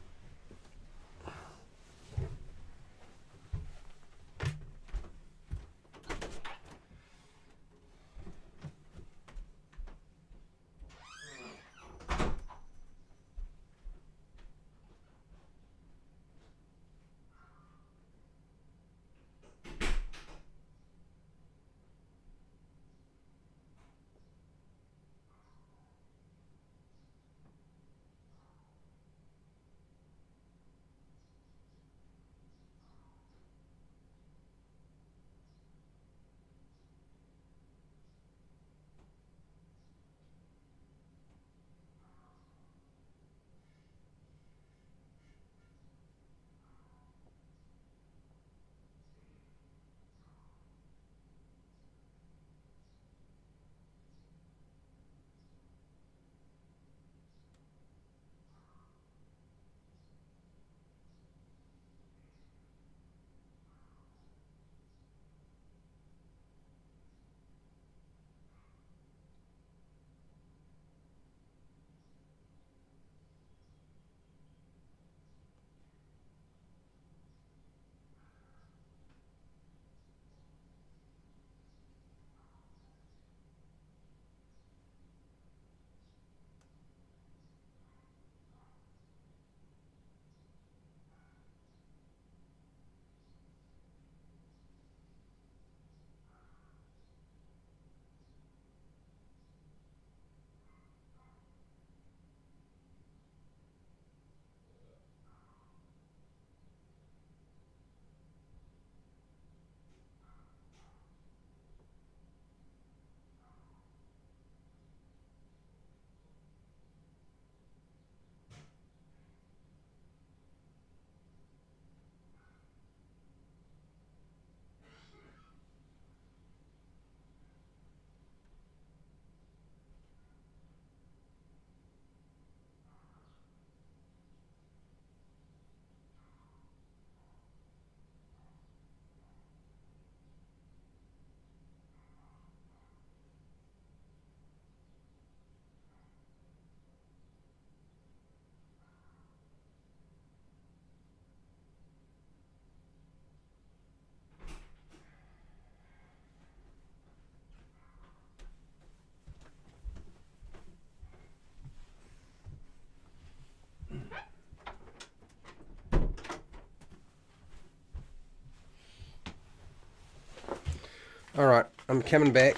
S1: All right, I'm coming back.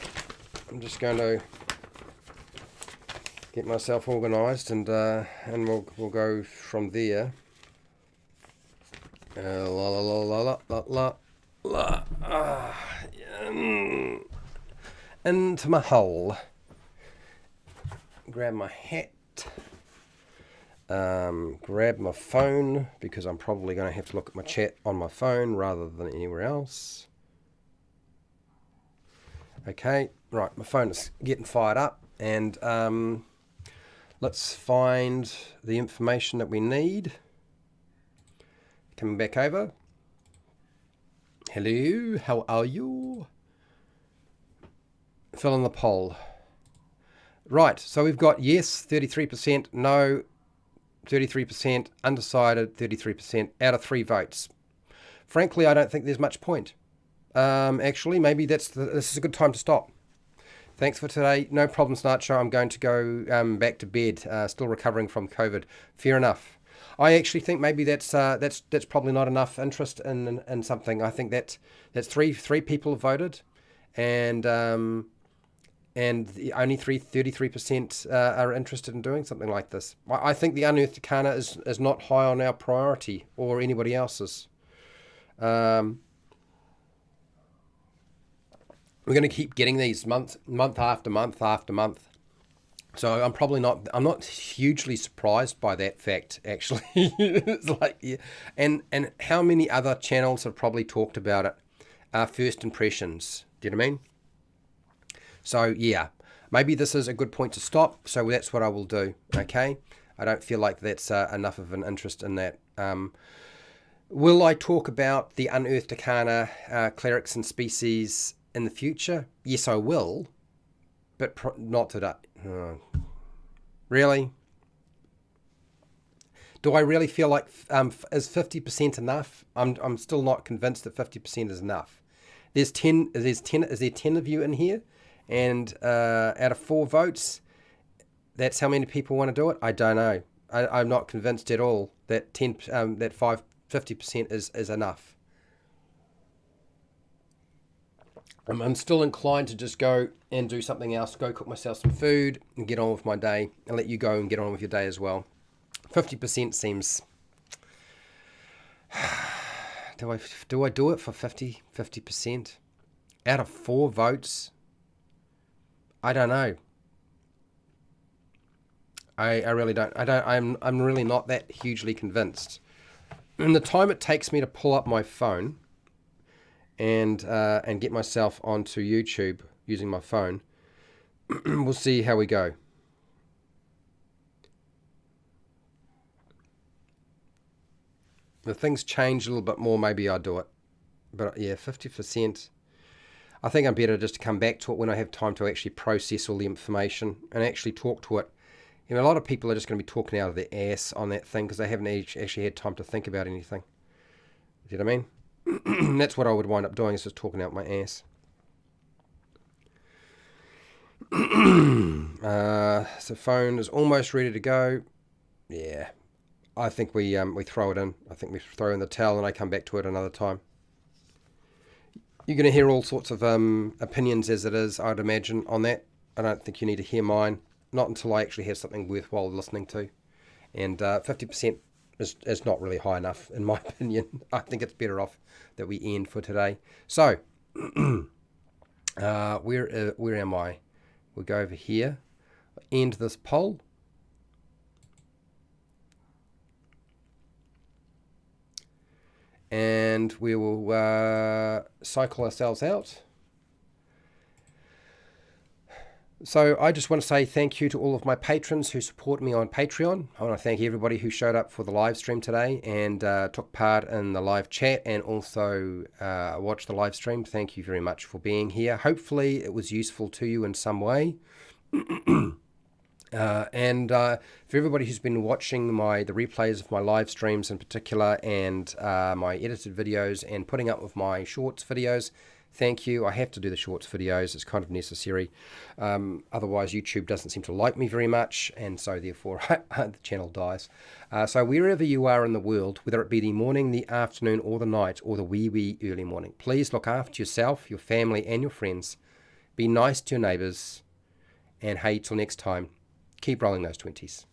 S1: I'm just going to get myself organised, and we'll go from there. La la la la la la la. Into my hole. Grab my hat. Grab my phone, because I'm probably going to have to look at my chat on my phone rather than anywhere else. Okay, right, my phone is getting fired up, and let's find the information that we need. Coming back over. Hello, how are you? Fill in the poll. Right, so we've got yes, 33%, no, 33%, undecided, 33%, out of 3 votes. Frankly, I don't think there's much point. Actually, maybe this is a good time to stop. Thanks for today. No problem, Snart Show. I'm going to go back to bed. Still recovering from COVID. Fair enough. I actually think maybe that's probably not enough interest in something. I think that's three people have voted, and only 33% are interested in doing something like this. I think the Unearthed Arcana is not high on our priority or anybody else's. We're going to keep getting these month after month after month. So I'm not hugely surprised by that fact, actually. It's like, yeah. And how many other channels have probably talked about it? First impressions. Do you know what I mean? So yeah, maybe this is a good point to stop. So that's what I will do. Okay. I don't feel like that's enough of an interest in that. Will I talk about the Unearthed Arcana, clerics and species in the future? Yes, I will, but not today. Really? Do I really feel like is 50% enough? I'm still not convinced that 50% is enough. Is there 10 of you in here? And out of 4 votes, that's how many people want to do it? I don't know. I'm not convinced at all that 50% is enough. I'm still inclined to just go and do something else, go cook myself some food and get on with my day, and let you go and get on with your day as well. 50% seems... Do I do it for 50%? Out of 4 votes? I don't know. I really don't. I'm really not that hugely convinced. And the time it takes me to pull up my phone and get myself onto YouTube using my phone, we'll see how we go. If things change a little bit more, maybe I'll do it. But yeah, 50%. I think I'm better just to come back to it when I have time to actually process all the information and actually talk to it. You know, a lot of people are just going to be talking out of their ass on that thing because they haven't actually had time to think about anything. Do you know what I mean? That's what I would wind up doing, is just talking out my ass. So phone is almost ready to go. Yeah, I think we throw it in. I think we throw in the towel and I come back to it another time. You're going to hear all sorts of opinions as it is, I'd imagine, on that. I don't think you need to hear mine, not until I actually have something worthwhile listening to. And 50% is not really high enough, in my opinion. I think it's better off that we end for today. So, where am I? We'll go over here, end this poll. And we will cycle ourselves out. So I just want to say thank you to all of my patrons who support me on Patreon. I want to thank everybody who showed up for the live stream today and took part in the live chat and also watched the live stream. Thank you very much for being here. Hopefully it was useful to you in some way. And for everybody who's been watching the replays of my live streams in particular, and my edited videos and putting up with my shorts videos, Thank you. I have to do the shorts videos. It's kind of necessary. Otherwise, YouTube doesn't seem to like me very much, and so therefore the channel dies. So wherever you are in the world, whether it be the morning, the afternoon, or the night, or the wee early morning, please look after yourself, your family, and your friends. Be nice to your neighbours. And hey, till next time, keep rolling those 20s.